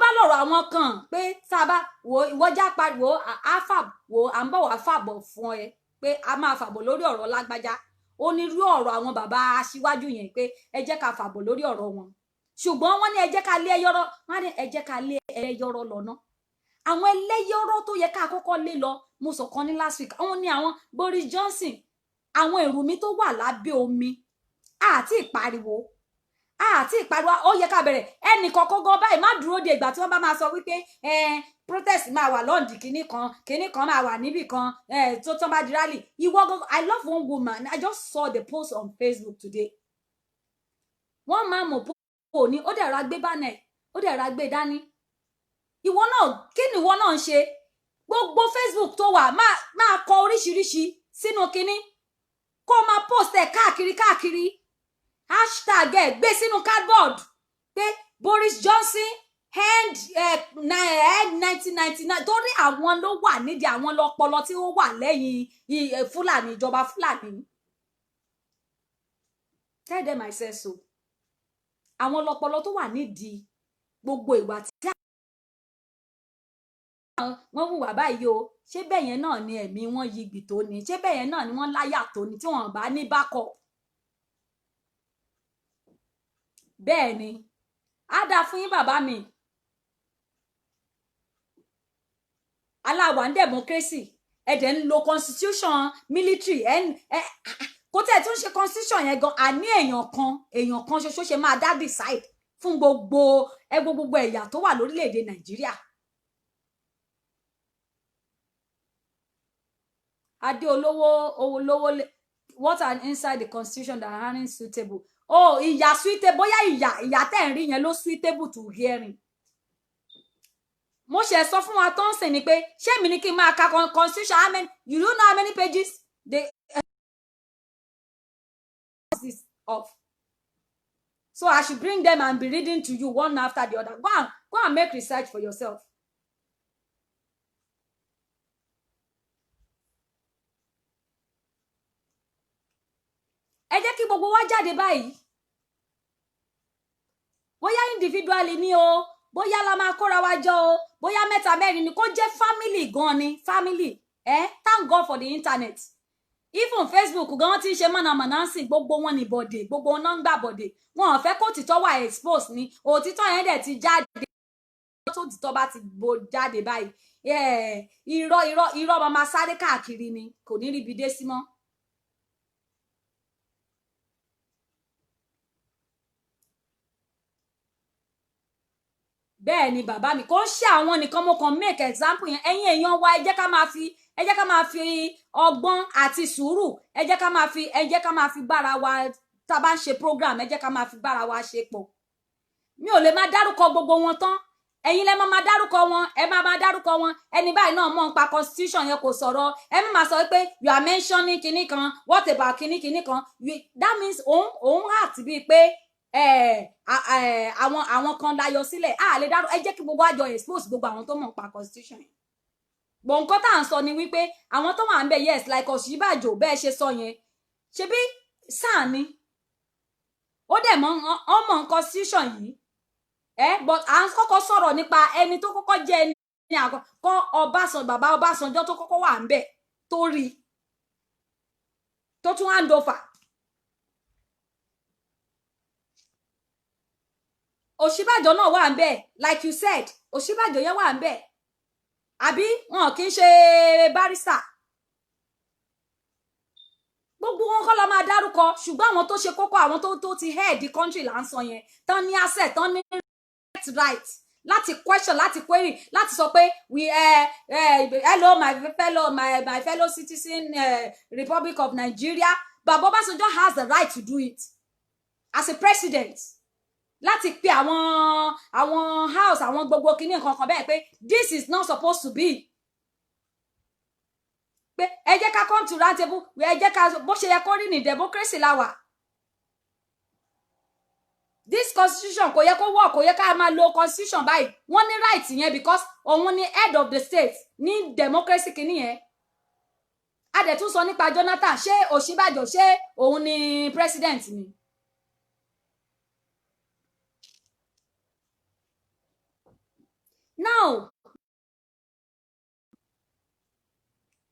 A: bá lọ̀rọ̀ àwọn kan pé sábà wo ìwọ́jà pariwo àfàbò à ń bọ̀ wá fàbọ̀ fún ẹ pé a máa fàbọ̀ lórí ọ̀rọ̀ lágbájá. Ó ní irú ọ̀rọ̀ àwọn bàbá aṣíwájú yẹn pé ẹ jẹ́ ká fàbọ̀ lórí ọ̀rọ̀ wọn, ṣùgbọ́n wọ́n ní ẹ jẹ́ ká lé ẹyọrọ́, wọ́n ní ẹ jẹ́ ká lé ẹyọrọ́ lọ ná. Àwọn ẹlẹ́yọrọ́ tó yẹ ká kọ́kọ́ lé lọ mo sọ kan ní last week, àwọn ní àwọn Boris Johnson, àwọn Èrùmí tó wà lábẹ́ omi àti ìpariwo ó yẹ ká bẹ̀rẹ̀ ẹnì kọ̀ọ̀kan gan báyìí. Má dúró de ìgbà tí wọ́n bá máa sọ wípé protest máa wà lọ́ọ̀dì kinní kan máa wà níbì kan tó tán bá di rally. Ìwọ gangan, I love one woman, I just saw the post on Facebook today. Wọ́n máa mọ̀ pò ní ó dẹ̀ ra gbé bánà ẹ̀, ó dẹ̀ ra gbé dání. Ìwọ náà kí ni ìwọ náà ń ṣe? Gbogbo Facebook tó wà máa kọ oríṣiríṣi sínú kinní kó máa post ẹ̀ káàkiri hashtag ẹ gbé sínú cardboard pé Boris Johnson end 1999 torí àwọn ló wà nídìí, àwọn lọpọlọ tí ó wà lẹ́yìn Fúlàní, ìjọba Fúlàní. Tell them I said so. Àwọn lọpọlọ tó wà nídìí gbogbo ìwà tí wọ́n hùwà báyìí o. Ṣé bẹ́ẹ̀ yẹn náà ni ẹ̀mí wọn yigbì tó ni? Ṣé bẹ́ẹ̀ yẹn náà ni wọ́n láyà tó ni tí wọ́n bá ní backup? Bẹ́ẹ̀ ni á dáa fún yín bàbá mi. Aláwa ń democracy ẹ̀dẹ̀ ń lo constitution military kó tẹ̀ tún ṣe constitution yẹn gan. Àní èèyàn kan ṣoṣo ṣe máa dá decide fún gbogbo ẹ̀yà tó wà lórílẹ̀‐èdè Nàìjíríà. Adé olówó what are inside the constitution that aren't suitable? Oh, ìyà suitable, bóyá ìyà tẹ́ ń rí yẹn ló suitable to hearing. Mo ṣe sọ fún wa tó ń sìn ni pé ṣé mi ní kí n máa ka constitution how many, you don't know how many pages they of. So I should bring them and be reading to you one after the other. Go and make research for yourself. Ẹ jẹ́ kí gbogbo wa jáde báyìí. Bóyá individually ni o, bóyá la máa kóra wa jọ o, bóyá mẹ́ta mẹ́rin ni kó jẹ́ family gan ni, family. Thank God for the internet. Even Facebook gan ti ṣe mọ̀nàmọ̀nà sí gbogbo wọn ní bọ̀dé, gbogbo wọn náà ń gbà bọ̀dé. Wọn ò fẹ́ kó òtítọ́ wà expose ni, òtítọ́ yẹn dẹ̀ ti jáde. Tó òtítọ́ bá ti jáde báyìí. Irọ́ máa sáré káàkiri ni, kò ní ríbi dé sí mọ́. Bẹ́ẹ̀ ni bàbá mi kò ṣe àwọn nìkan mo kàn make example yẹn. Ẹ̀yin èèyàn wa ẹ jẹ́ ká máa fi ẹ jẹ́ ká máa fi ọgbọ́n àti sùúrù ẹ jẹ́ ká máa fi bára wa tá bá ń ṣe program ẹ jẹ́ ká máa fi bára wa ṣe pọ̀ mi ò lè máa dárúkọ gbogbo wọn tán ẹ̀yin lẹ máa dárúkọ wọn ẹ máa dárúkọ wọn ẹni báyìí náà mọ̀ nípa constitution yẹn kò sọ̀rọ̀ ẹ máa sọ pé you are mentioning kinní kan what about kinní kan that means òun act bíi pé àwọn kan la yọ sílẹ̀ a lè dárúkọ ẹ jẹ́ kí gbogbo àjọ expose gbogbo àwọn tó mọ̀ nípa constitution yẹn gbọ̀n nǹkan tá à ń sọ ni wípé àwọn tó wà ń bẹ yes like Ọ̀ṣínbàjò bẹ́ẹ̀ ṣe sọ yẹn ṣebí sáà ni ó dẹ̀ mọ̀ ọmọ constitution yìí but à ń kọ́kọ́ sọ̀rọ̀ nípa ẹni tó kọ́kọ́ jẹ́ ẹni àkọ́kọ́ bàbá Ọbásanjọ́ tó kọ́kọ́ wà ń bẹ tó rí tó tún hand over Ọ̀ṣínbàjò náà wà ń bẹ like you said Ọ̀ṣínbàjò yẹn wà ń bẹ àbí wọn kì í ṣe barrister gbogbo wọn kọ́ lọ máa dárúkọ ṣùgbọ́n àwọn tó ṣe kókó àwọn tó ti head the country là ń sọ yẹn tán ní asset tán ní right láti question láti query láti sọ pé we hello my fellow citizen Republic of Nigeria Baba Obasanjo has the right to do it as a president láti pe àwọn house àwọn gbogbo kinní nǹkan kan bẹ́ẹ̀ pé this is not supposed to be pé ẹ jẹ́ ká come to round table ẹ jẹ́ ká bó ṣe yẹ kó rí ní democracy la wà this constitution kò yẹ kó wọ̀ kò yẹ ká máa lo constitution báyìí wọ́n ní right yẹn because òun ni head of the state ní democracy kinní yẹn a dẹ̀ tún sọ nípa Jonathan ṣé Ọ̀ṣínbàjò ṣé òun ni president ni. Now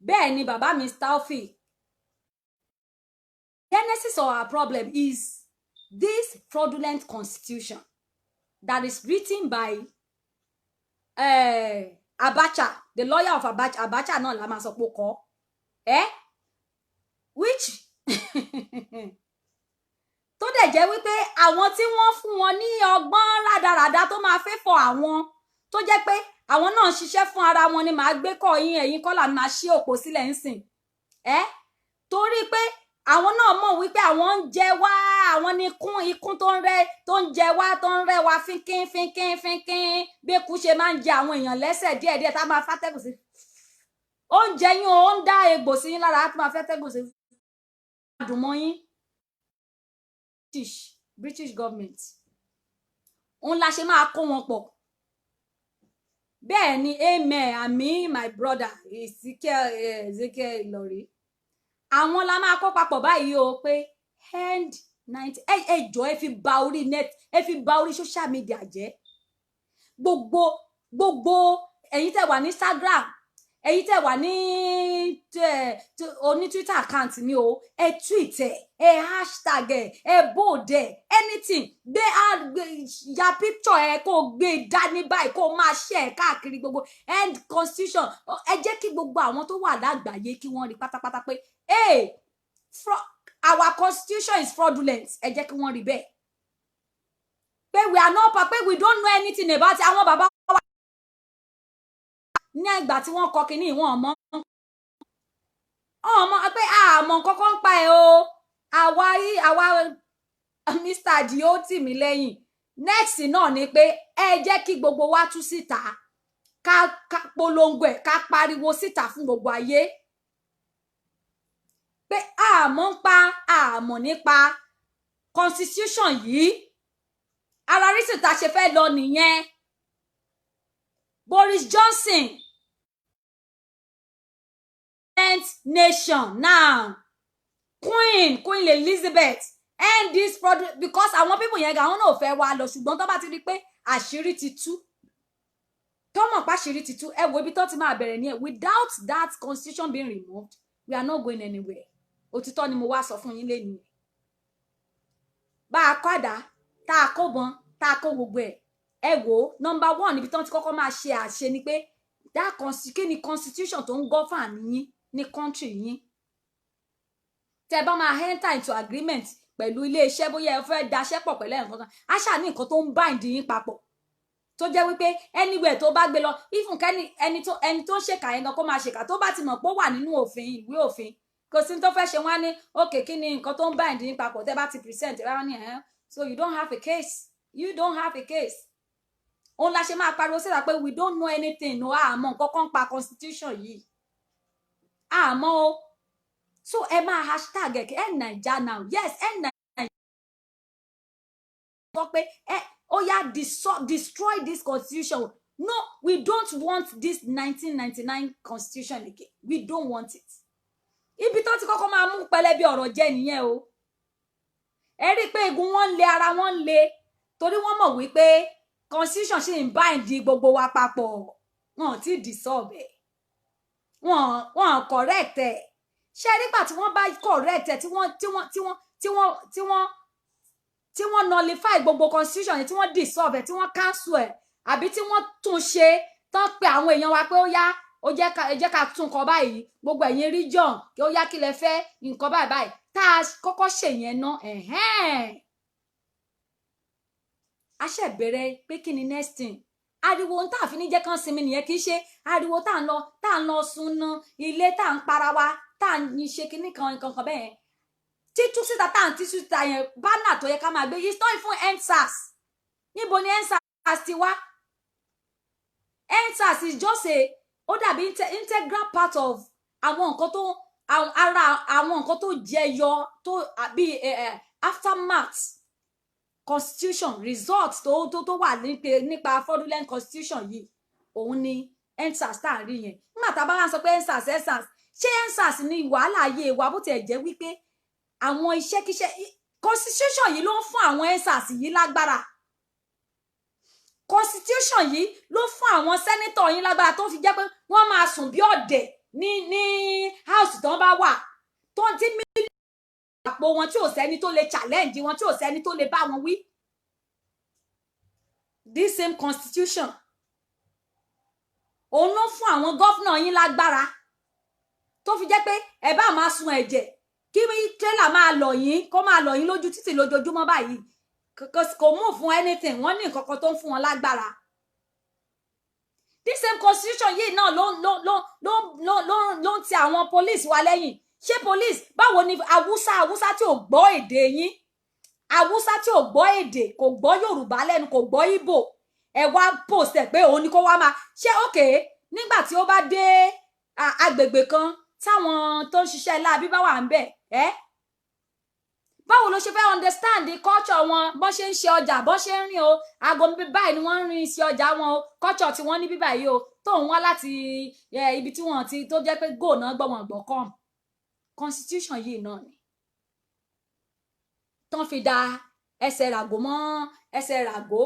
A: bẹ́ẹ̀ ni bàbá mi Taofeek genesis of our problem is this fraudulent constitution that is written by Abacha the lawyer of Abacha náà la máa sọ pé kọ which tó dẹ̀ jẹ́ wípé àwọn tí wọ́n fún wọn ní ọgbọ́n rádaràda tó máa fẹ́ fọ àwọn tó jẹ́ pé àwọn náà ṣiṣẹ́ fún ara wọn ni màá gbé kọ́ yín ẹ̀yin kọ́ là máa ṣí òpó sílẹ̀ ń sìn torí pé àwọn náà mọ̀ wípé àwọn ń jẹ wá àwọn ní ikún tó ń jẹ wá tó ń rẹ́ wá fínkín bí ikú ṣe máa ń jẹ àwọn èèyàn lẹ́sẹ̀ díẹ̀díẹ̀ tá máa fàtẹ́gùn sí oúnjẹ yín ó ń dá egbò sí yín lára á tún máa fàtẹ́gùn sí dùn mọ́ yín British government òun la ṣe máa kó wọn pọ̀ bẹ́ẹ̀ ni amen àmì my brother Ezekiel Ìlọrí àwọn la máa kó papọ̀ báyìí o pé end 90 ẹjọ́ ẹ fi ba orí net ẹ fi ba orí social media jẹ́ gbogbo ẹ̀yin tẹ́ wà ní Instagram ẹ̀yin tẹ́ wà ní oní Twitter account ni o ẹ tweet ẹ hashtag ẹ bold anything gbé ya picture ẹ kó gbé dání báyìí kó máa share káàkiri gbogbo end constitution ẹ jẹ́ kí gbogbo àwọn tó wà lágbàáyé kí wọ́n rí pátápátá pé our constitution is fraudulent ẹ jẹ́ kí wọ́n rí bẹ́ẹ̀ pé we are not pé we don't know anything about it àwọn bàbá wa ní ìgbà tí wọ́n kọ kínní ìwọ̀n ọmọ pé àmọ́ kọ́kọ́ ń pa ẹ̀ o àwa Mr. Adio tì mí lẹ́yìn next náà ni pé ẹ jẹ́ kí gbogbo wa tú síta ká polongo ẹ̀ ká pariwo síta fún gbogbo ayé pé àmọ́ nípa constitution yìí ara rísì tá a ṣe fẹ́ lọ nìyẹn Boris Johnson nation now Queen Elizabeth and this product because àwọn people yẹn àwọn náà fẹ́ wá lọ ṣùgbọ́n tó bá ti rí pé àṣírí ti tú tó mọ̀ pa àṣírí ti tú ẹ wo ibi tó ti máa bẹ̀rẹ̀ ní ẹ̀ without that constitution being removed we are not going anywhere òtítọ́ ni mo wá sọ fún yín lẹ́nu bá a kọ́dà tá a kó bọn tá a kó gbogbo ẹ wò number one ibi tó ti kọ́kọ́ máa ṣe àṣẹ ni pé kí ni constitution tó ń govern yín ní country yín tẹ́ bá máa enter into agreement pẹ̀lú ilé iṣẹ́ bóyá ẹ fẹ́ daṣẹ́ pọ̀ pẹ̀lú nǹkan kan àṣà ní nǹkan tó ń bind yín papọ̀ tó jẹ́ wípé anywhere tó bá gbé lọ even kẹ́ni ẹni tó ń ṣèkà yẹn gan kó máa ṣèkà tó bá ti mọ̀ pé ó wà nínú òfin ìwé òfin kò sí tó fẹ́ ṣe wọ́n á ní òkè kí ni nǹkan tó ń bind ní papọ̀ tẹ́ bá ti present ẹ bá ní so you don't have a case òun la ṣe máa pariwo síta pé we don't know anything no àmọ́ nǹkan kan pa constitution yìí àmọ́ o so ẹ máa hashtag ẹ naija now yes ẹ naija sọ pé ẹ ó yá destroy this constitution no we don't want this 1999 constitution again we don't want it ibi tó ti kọ́kọ́ máa mú pẹlẹbí ọ̀rọ̀ jẹ nìyẹn o ẹ rí i pé egun wọn ń le ara wọn ń le torí wọ́n mọ̀ wípé constitution ṣì ń bind gbogbo wa papọ̀ wọn ò tí dissolve ẹ̀ wọn correct ẹ̀ ṣé nígbà tí wọ́n bá correct ẹ̀ tí wọ́n nullify gbogbo constitution yẹn tí wọ́n dissolve ẹ̀ tí wọ́n cancel ẹ̀ àbí tí wọ́n tún ṣe tán pé àwọn èèyàn wa pé ó yá ó jẹ́ ká tún nǹkan báyìí gbogbo ẹ̀yin region kí ó yá kí lẹ fẹ́ nǹkan báyìí tá a kọ́kọ́ ṣèyẹn ná a ṣe bẹ̀rẹ̀ pé kí ni next thing ariwo tá a fi ní jẹ́ kán sinmi nìyẹn kì í ṣe ariwo tá à ń lọ sunná ilé tá à ń para wa tá à ń ṣe kinní kan nǹkan kan bẹ́ẹ̀ títú síta tá à ń títú síta yẹn bánà tó yẹ ká máa gbé yìí sọ́yìn fún EndSARS níbo ni EndSARS ti wá EndSARS is just ó dàbí integral part of àwọn nǹkan tó ara àwọn nǹkan tó jẹyọ tó bí aftermath constitution result tó wà nípa fraudulent constitution yìí òun ni EndSARS tá à ń rí yẹn nígbà tá a bá wá sọ pé EndSARS ṣé EndSARS ni wàhálà ayé wa bó tiẹ̀ jẹ́ wípé àwọn iṣẹ́kíṣẹ́ constitution yìí ló ń fún àwọn EndSARS yìí lágbára constitution yìí ló fún àwọn senator yìí lágbára tó fi jẹ́ pé wọ́n máa sùn bí ọ̀dẹ̀ ní house tó ń bá wà tó ń tí mílíọ̀nù àpò wọn tí ò sẹ́ni tó lè challenge wọn tí ò sẹ́ni tó lè bá wọn wí. This same constitution òun ló fún àwọn gọ́fúnà yín lágbára tó fi jẹ́ pé ẹ bá máa sun ẹ̀jẹ̀ kí tírélà máa lọ yín kó máa lọ yín lójú títì lójoojúmọ́ báyìí kò mú fún anything wọ́n ní nǹkan kan tó ń fún wọn lágbára. This same constitution yìí náà ló ń ti àwọn police wa lẹ́yìn ṣé police báwo ni Haúsá tí ò gbọ́ èdè yín Haúsá tí ò gbọ́ èdè kò gbọ́ Yorùbá lẹ́nu kò gbọ́ Ìgbò ẹ wá post ẹ pé òun ni kó wá máa ṣé òkè nígbà tí ó bá dé agbègbè kan táwọn tó ń ṣiṣẹ́ láabi bá wà ń bẹ̀ báwo ló ṣe fẹ́ understand the culture wọn bó ṣe ń ṣe ọjà bó ṣe ń rìn o aago bíi báyìí ni wọ́n ń rìn sí ọjà wọn o culture tí wọ́n ní bíbá yìí o tó ń wá láti ibi tí wọ́n ti tó jẹ́ pé go náà gbọ́ wọn gbọ́ kàn constitution yìí náà ni tán fi da ẹsẹ̀ ràgó mọ́ ẹsẹ̀ ràgó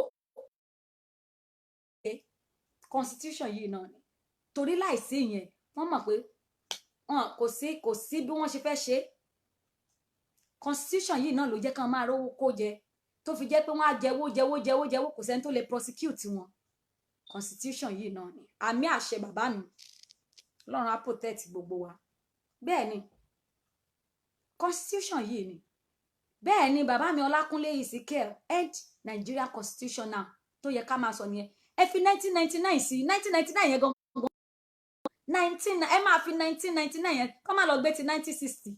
A: constitution yìí náà ni torí láìsí yẹn wọ́n mọ̀ pé kò sí bí wọ́n ṣe fẹ́ ṣe constitution yìí náà ló jẹ́ kán máa rówó kó jẹ tó fi jẹ́ pé wọ́n á jẹ́wó kò sẹ́ni tó lè prosecute wọn constitution yìí náà ni àmì àṣẹ bàbá mi Ọlọ́run á protect gbogbo wa bẹ́ẹ̀ ni constitution yìí ni bẹ́ẹ̀ ni bàbá mi Ọlákúnlé Ezekiel end Nigeria constitution now tó yẹ ká máa sọ nìyẹn ẹ fi 1999 sí 1999 yẹn gangan ẹ máa fi 1999 yẹn kọ́ máa lọ gbé ti 1960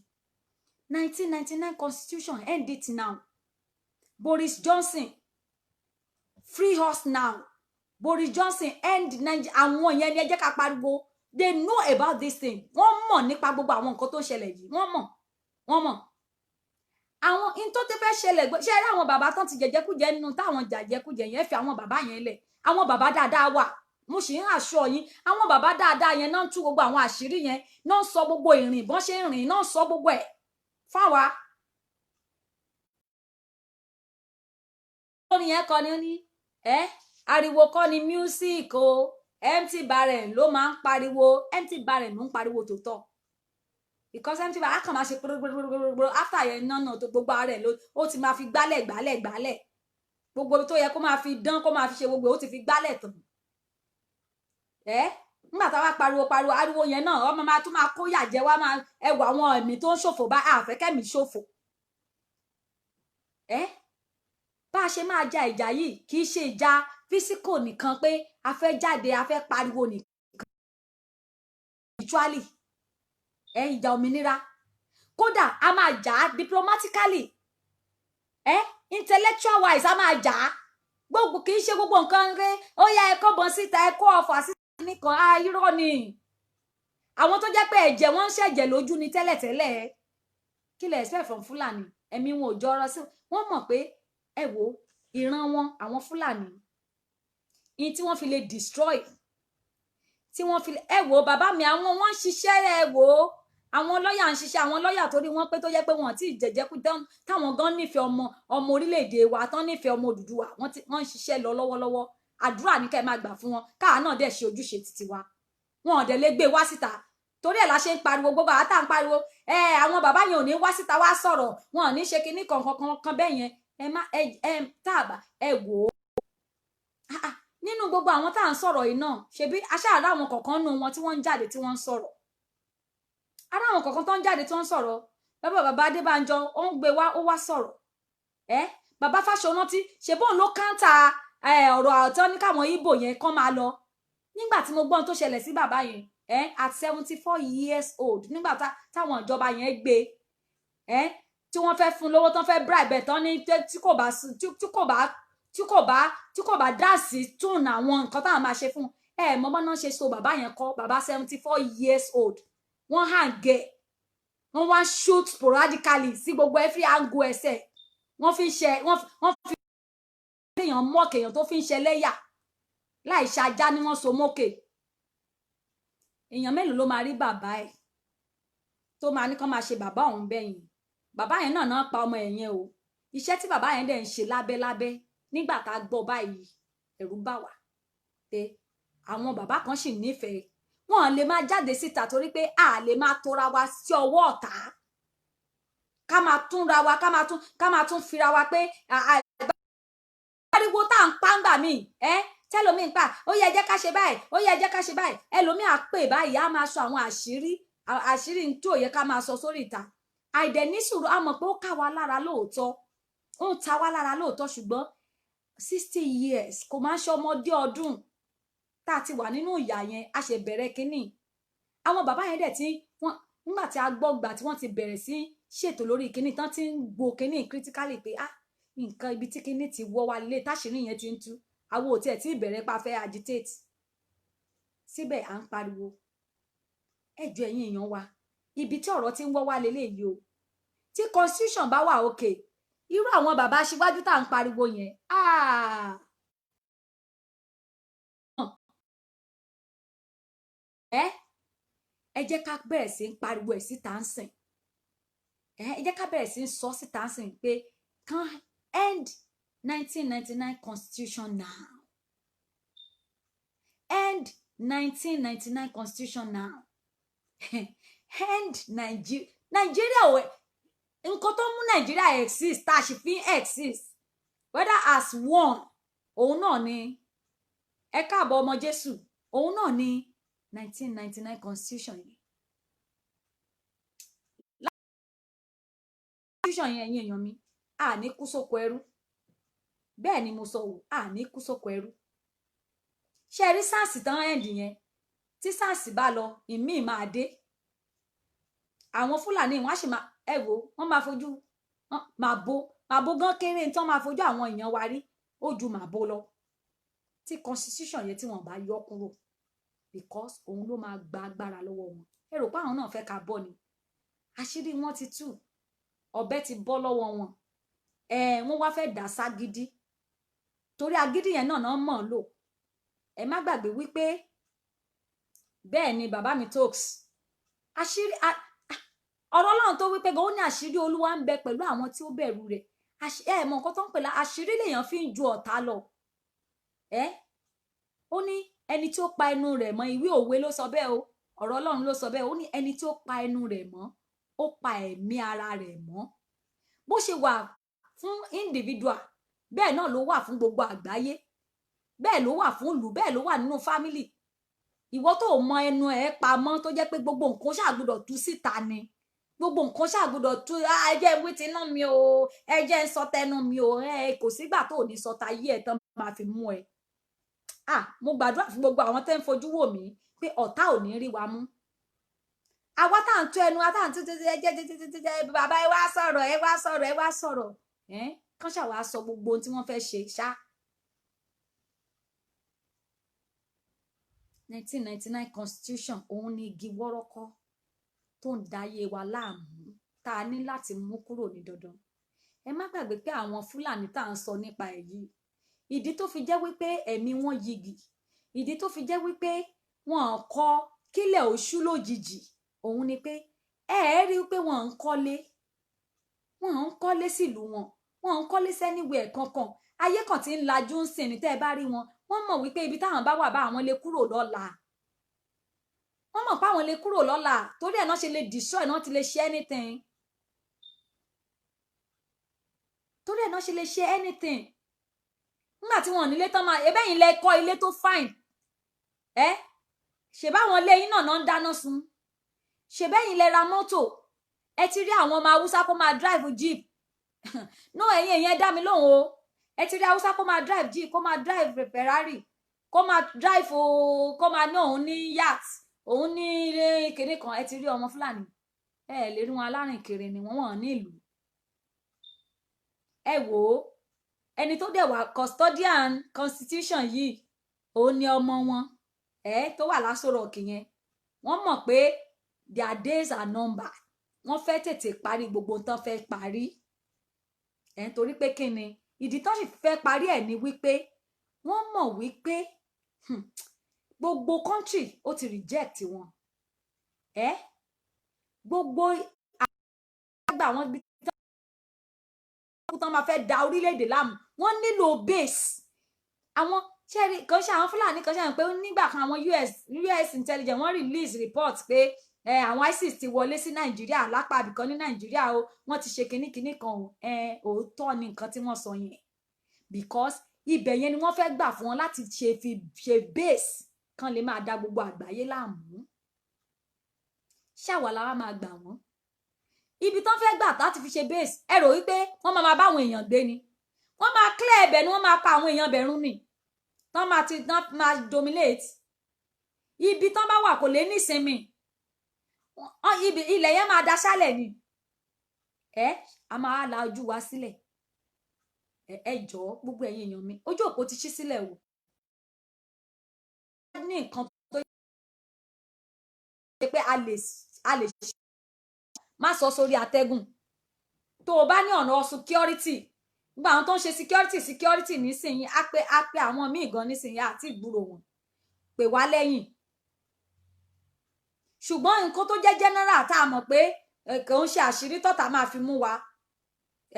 A: 1999 constitution end it now Boris Johnson free us now Boris Johnson end Nigeria àwọn yẹn ni ẹ jẹ́ ká pariwo they know about this thing wọ́n mọ̀ nípa gbogbo àwọn nǹkan tó ṣẹlẹ̀ yìí wọ́n mọ̀ àwọn in tó tẹ́ fẹ́ ṣẹlẹ̀ ṣe rí àwọn bàbá tán ti jẹjẹkújẹ nínú táwọn jàjẹkújẹ yẹn fi àwọn bàbá yẹn lẹ̀ àwọn bàbá dáadáa wà mo sì ń àṣọ yín àwọn bàbá dáadáa yẹn náà ń tú gbogbo àwọn àṣírí yẹn náà ń sọ gbogbo ìrìn bọ́n ṣe ń rìn náà ń sọ gbogbo ẹ̀ fáwa. orin yẹn kọ ni ó ní ariwo kọ́ ni music o MC Barren ló máa ń pariwo MC Barren ló ń pariwo tòótọ́ because MC Barren á kàn máa ṣe gbogbo after yẹn náà tó gbogbo ara ẹ̀ ó ti máa fi gbálẹ̀ gbogbo tó yẹ kó máa fi dán kó máa fi ṣe gbogbo ó ti fi gbálẹ̀ tán nígbà táwa pariwo ariwo yẹn náà ọmọ máa tún máa kó yàjẹ wá máa ẹwà àwọn ẹ̀mí tó ń ṣòfò bá àfẹ́kẹ́mí ṣòfò bá a ṣe máa ja ìjà yìí kì í ṣe ìjà physical nìkan pé a fẹ́ jáde a fẹ́ pariwo nìkan spiritually ìjà òmìnira kódà a máa jà diplomatically intellectual wise a máa jà gbogbo kì í ṣe gbogbo nǹkan rẹ ó yá ẹ kọ́ bọ́n síta ẹ kó ọ̀fà síta nìkan irọ́ ni àwọn tó jẹ́ pé ẹ̀jẹ̀ wọn ń ṣẹ̀jẹ̀ lójú ni tẹ́lẹ̀tẹ́lẹ̀ kí lẹ expect from Fúlàní ẹ̀mí wọn ò jọra sí wọ́n mọ̀ pé ẹ wo ìran wọn àwọn Fúlàní in tí wọ́n fi lè destroy tí wọ́n fi ẹ wo bàbá mi àwọn wọ́n ń ṣiṣẹ́ ẹ wo àwọn lọ́yà ń ṣiṣẹ́ àwọn lọ́yà torí wọ́n pé tó jẹ́ pé wọ́n ti jẹ̀jẹ̀kú táwọn gan nífẹ̀ẹ́ ọmọ orílẹ̀-èdè wa tán nífẹ̀ẹ́ ọmọ Odùduwà wọ́n ń ṣiṣẹ́ lọ lọ́wọ́lọ́wọ́ àdúrà ní kẹ́ máa gbà fún wọn káà náà dẹ̀ ṣe ojúṣe títí wa wọn ò dẹ̀ lè gbé wá síta torí ẹ̀ la ṣe ń pariwo gbogbo àtà ń pariwo àwọn bàbá yẹn ò ní wá síta wá sọ̀rọ̀ wọn ò ní ṣe kinní kankan bẹ́ẹ̀ yẹn ẹ má táàbà ẹ wò ó nínú gbogbo àwọn tá à ń sọ̀rọ̀ yìí náà ṣebí aṣáàrá àwọn kọ̀ọ̀kan nù wọn tí wọ́n ń jáde tí wọ́n ń sọ̀rọ̀ ara àwọn kọ̀ọ̀kan tó ń jáde tí wọ́n ń sọ̀rọ̀ bàbá Adébánjọ ó ń gbé wá ó wá sọ̀rọ̀ bàbá Fáṣọrántí ṣe bóun ló káńtà ọ̀rọ̀ àtọ́ ní káwọn Ìgbò yẹn kán máa lọ nígbà tí mo gbọ́n tó ṣẹlẹ̀ sí bàbá yẹn at 74 years old nígbà táwọn ìjọba yẹn gbé tí wọ́n fẹ́ fún lówó tán fẹ́ bribe tán ní tí kò bá dá sí tún àwọn nǹkan táwọn máa ṣe fún mọ́mọ́ náà ṣe so bàbá yẹn kọ́ bàbá 74 years old wọ́n hàn gẹ̀ wọ́n wá shoot sporadically sí gbogbo every angle ẹsẹ̀ wọ́n fi ṣe wọ́n fi èèyàn mọ́ọ̀kì èèyàn tó fi ń ṣe lẹ́yà láì ṣajá ni wọ́n so mọ́ọ̀kì èèyàn mélòó ló máa rí bàbá ẹ̀ tó máa ní kán máa ṣe bàbá òun bẹ́yìn bàbá yẹn náà pa ọmọ ẹ̀ yẹn o iṣẹ́ tí bàbá yẹn dẹ̀ ń ṣe lábẹ́lábẹ́ nígbà tá a gbọ́ báyìí ẹ̀rù bà wá pé àwọn bàbá kan sì nífẹ̀ẹ́ wọn lè máa jáde síta torí pé a lè máa tora wa sí ọwọ́ ọ̀tá ká máa túnra wa ká máa tún fira wa pé ariwo tá à ń pa ń gbà mí tẹlomi ń pa ó yẹ jẹ́ ká ṣe báyìí ó yẹ jẹ́ ká ṣe báyìí ẹlòmíì á pè báyìí á máa sọ àwọn àṣírí tí ò yẹ ká máa sọ sórí ìta àìdẹ̀ ní sùúrù á mọ̀ pé ó ká wa lára lóòótọ́ ó ń ta wa lára lóòótọ́ ṣùgbọ́n 60 years kò máa ń ṣe ọmọdé ọdún tá a ti wà nínú ìyà yẹn a ṣe bẹ̀rẹ̀ kínní àwọn bàbá yẹn dẹ̀ tí wọ́n nígbà tí a gbọ́ gbà tí wọ́n ti bẹ̀rẹ̀ sí ṣètò lórí kínní tán ti ń gbo kínní critically pé nǹkan ibi tí kínní ti wọ́ wa lé táṣìírí yẹn ti ń tú àwọn òtí ẹ̀ tí ìbẹ̀rẹ̀ pa fẹ́ agitate síbẹ̀ à ń pariwo ẹjọ́ ẹ̀yin èèyàn wa ibi tí ọ̀rọ̀ ti ń wọ́ wa lélẹ́yìí o tí constitution bá wà okay irú àwọn bàbá aṣíwájú tá à ń pariwo yẹn ẹ jẹ́ ká bẹ̀rẹ̀ sí ń pariwo ẹ̀ síta ń sìn ẹ jẹ́ ká bẹ̀rẹ̀ sí ń sọ síta ń sìn pé kan end 1999 constitution now end 1999 constitution now end Nigeria nǹkan tó mú Nigeria exist tá a sì fi exist whether as one òun náà ni ẹ káàbọ̀ ọmọ Jésù òun náà ni 1999 constitution yìí constitution yẹn ẹ̀yin èèyàn mi a ní kú sóko ẹrú bẹ́ẹ̀ ni mo sọ wò a ní kú sóko ẹrú ṣe rí SARS tán ẹ̀ǹdì yẹn tí SARS bá lọ ìmí máa dé àwọn Fúlàní wọn á sì máa wò wọn máa fojú màbo gan kéré tán máa fojú àwọn èèyàn wa rí ó ju màbo lọ tí constitution yẹn tí wọn bá yọ kúrò because òun ló máa gba agbára lọ́wọ́ wọn ẹ rò pé àwọn náà fẹ́ ká bọ́ ni àṣírí wọn ti tú ọ̀bẹ ti bọ́ lọ́wọ́ wọn wọ́n wá fẹ́ dà ságídí torí agídí yẹn náà mọ̀ ń lò ẹ má gbàgbé wípé bẹ́ẹ̀ ni bàbá mi talks àṣírí ọ̀rọ̀ Ọlọ́run tó wípé gan ó ní àṣírí Olúwa ń bẹ pẹ̀lú àwọn tí ó bẹ̀rù rẹ̀ mọ̀ nǹkan tó ń pè lá àṣírí lèèyàn fi ń ju ọ̀tá lọ ó ní ẹni tí ó pa ẹnu rẹ̀ mọ́ ìwé òwe ló sọ bẹ́ẹ̀ o ọ̀rọ̀ Ọlọ́run ló sọ bẹ́ẹ̀ ó ní ẹni tí ó pa ẹnu rẹ̀ mọ́ ó pa ẹ̀mí ara rẹ̀ mọ́ bó ṣe wà fún individual bẹ́ẹ̀ náà ló wà fún gbogbo àgbáyé bẹ́ẹ̀ ló wà fún ìlú bẹ́ẹ̀ ló wà nínú family ìwọ tó mọ ẹnu ẹ̀ pamọ́ tó jẹ́ pé gbogbo nǹkan ṣàgbọ́dọ̀ tú síta ni gbogbo nǹkan ṣàgbọ́dọ̀ tú ẹjẹ́ ìwé tí ná mi o ẹjẹ́ ń sọ tẹnu mi o kò sígbà tó ní sọ tayé ẹ̀ tán máa fi mú ẹ mo gbàdúrà fún gbogbo àwọn tẹ́ ń fojú wò mí pé ọ̀tá ò ní rí wa mú àwa tá à ń tó ẹnu wa tá à ń tó bàbá ẹ wá sọ̀rọ̀ ẹ wá sọ̀rọ̀ ẹ wá sọ̀rọ̀ kán ṣàwá sọ gbogbo ohun tí wọ́n fẹ́ ṣe ṣá. 1999 constitution òun ni igi wọ́rọ́kọ́ tó ń dayé wa láàmú tá a ní láti mú kúrò ní dandan. Ẹ má gbàgbé pé àwọn Fúlàní tá à ń sọ nípa èyí ìdí tó fi jẹ́ wípé ẹ̀mí wọn yigi ìdí tó fi jẹ́ wípé wọn kọ kílẹ̀ oṣù lójijì òun ni pé rí pé wọn ń kọ́lé sílùú wọn ń kọ́lé sẹ́niwẹ̀ kankan ayé kan tí ń lajú ń sìn ní tẹ́ ẹ bá rí wọn wọ́n mọ̀ wípé ibi táwọn bá wà bá àwọn lè kúrò lọ́la wọ́n mọ̀ pé àwọn lè kúrò lọ́la torí ẹ̀ náà ṣe lè destroy náà ti lè ṣe anything torí ẹ̀ náà ṣe lè ṣe anything nígbà tí wọn nílé tán máa ẹbẹ́ yìí lẹ kọ́ ilé tó fine ṣèbáwọn ilé yín náà ń dáná sun ṣèbẹ́yìn lẹ ra mọ́tò ẹ ti rí àwọn ọmọ haúsá kó máa drive jeep no ẹ̀yin èèyàn dá mi lóhùn o ẹ ti rí haúsá kó máa drive jeep kó máa drive Ferrari kó máa drive kó máa ní òun ní yacht òun ní kinní kan ẹ ti rí ọmọ Fúlàní lè rí wọn alárìnkiri ni wọ́n ní ìlú ẹ wò ó ẹni tó dẹ̀ wà custodian constitution yìí òun ni ọmọ wọn tó wà l'Aso Rock yẹn wọ́n mọ̀ pé their days are numbered wọ́n fẹ́ tètè parí gbogbo tán fẹ́ parí torí pé kí ni ìdí tán sì fẹ́ parí ẹ̀ ni wípé wọ́n mọ̀ wípé gbogbo country ó ti reject wọn gbogbo àgbà wọn bí tán máa fẹ́ da orílẹ̀-èdè láàmú wọ́n nílò base àwọn ṣẹ́rí kan ṣe àwọn Fúlàní kan ṣe àwọn pé nígbà kan àwọn US intelligence wọ́n release report pé àwọn ISIS ti wọlé sí Nàìjíríà lápá ibìkan ní Nàìjíríà o wọ́n ti ṣe kinní kan o òótọ́ ni nǹkan tí wọ́n sọ yẹn because ibẹ̀ yẹn ni wọ́n fẹ́ gbà fún wọn láti ṣe base kan lè máa da gbogbo àgbáyé láàmú ṣàwà lára máa gbà wọ́n ibi tán fẹ́ gbà láti fi ṣe base ẹ rò wípé wọ́n máa bá àwọn èèyàn gbé ni wọ́n máa clear ẹ̀bẹ̀ ni wọ́n máa pa àwọn èèyàn bẹ̀rún ni tán máa dominate ibi tán bá wà kò lè nísinmi ilẹ̀ yẹn máa daṣálẹ̀ ni a máa la ojú wa sílẹ̀ ẹ jọ̀ọ́ gbogbo ẹ̀yin èèyàn mi ojú òpó ti ṣí sílẹ̀ o ní nǹkan tó yẹ pé a lè má sọ sórí atẹ́gùn tó o bá ní ọ̀nà security nígbà àwọn tó ń ṣe security nísìnyí á pé àwọn míì gan nísìnyí àti ìgbúrò wọn pè wá lẹ́yìn ṣùgbọ́n nǹkan tó jẹ́ general tá a mọ̀ pé kò ń ṣe àṣírí tọ́ta máa fi mú wa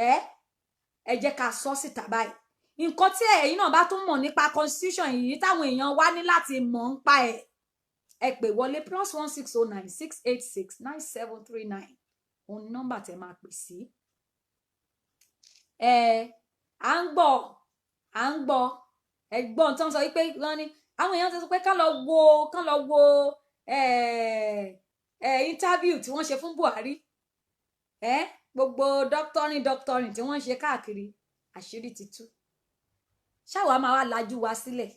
A: ẹ jẹ́ ká sọ síta báyìí nǹkan tí ẹ̀yin náà bá tún mọ̀ nípa constitution yìí táwọn èèyàn wá ní láti mọ̀ ń pa ẹ pè wọlé +1609 686 9739 òun nọ́mbà tẹ́ máa pè sí à ń gbọ́ ẹ̀gbọ́n tó ń sọ wípé wọ́n ní àwọn èèyàn ti sọ pé kán lọ wo interview tí wọ́n ṣe fún Buhari gbogbo doctoring tí wọ́n ṣe káàkiri àṣírí ti tú ṣáwa máa wá lajú wa sílẹ̀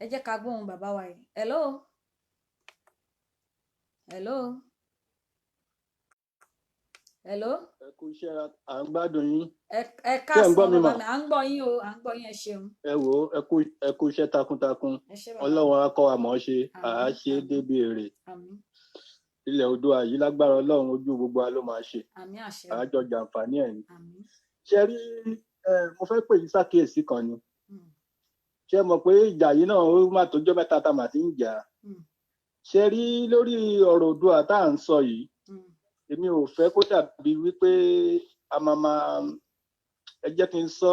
A: ẹ jẹ́ ká gbóhùn bàbá wa yìí hello
B: ẹ kú iṣẹ́ à ń gbádùn yín
A: ẹ káàsán bàbá mi à ń gbọ́ yín o à ń gbọ́ yín ẹ ṣeun.
B: ẹ wò ó ẹ kú iṣẹ́ takuntakun Ọlọ́run á kọ́ wa mọ̀ ọ́ ṣe àá ṣe é débi èrè ilẹ̀ Oòduà yìí lágbára Ọlọ́run ojú gbogbo wa ló máa ṣe àjọ jàǹfààní ẹ̀ ni. ṣe rí mo fẹ́ pè yín ṣàkíyèsí kan ni ṣe mọ̀ pé ìjà yìí náà ó má tójọ́ mẹ́ta tá a mà ti ń jà ṣe rí lórí ọ̀rọ̀ Oòduà tá à ń sọ yìí èmi ò fẹ́ kó dàbí wípé a máa ẹ jẹ́ kí n sọ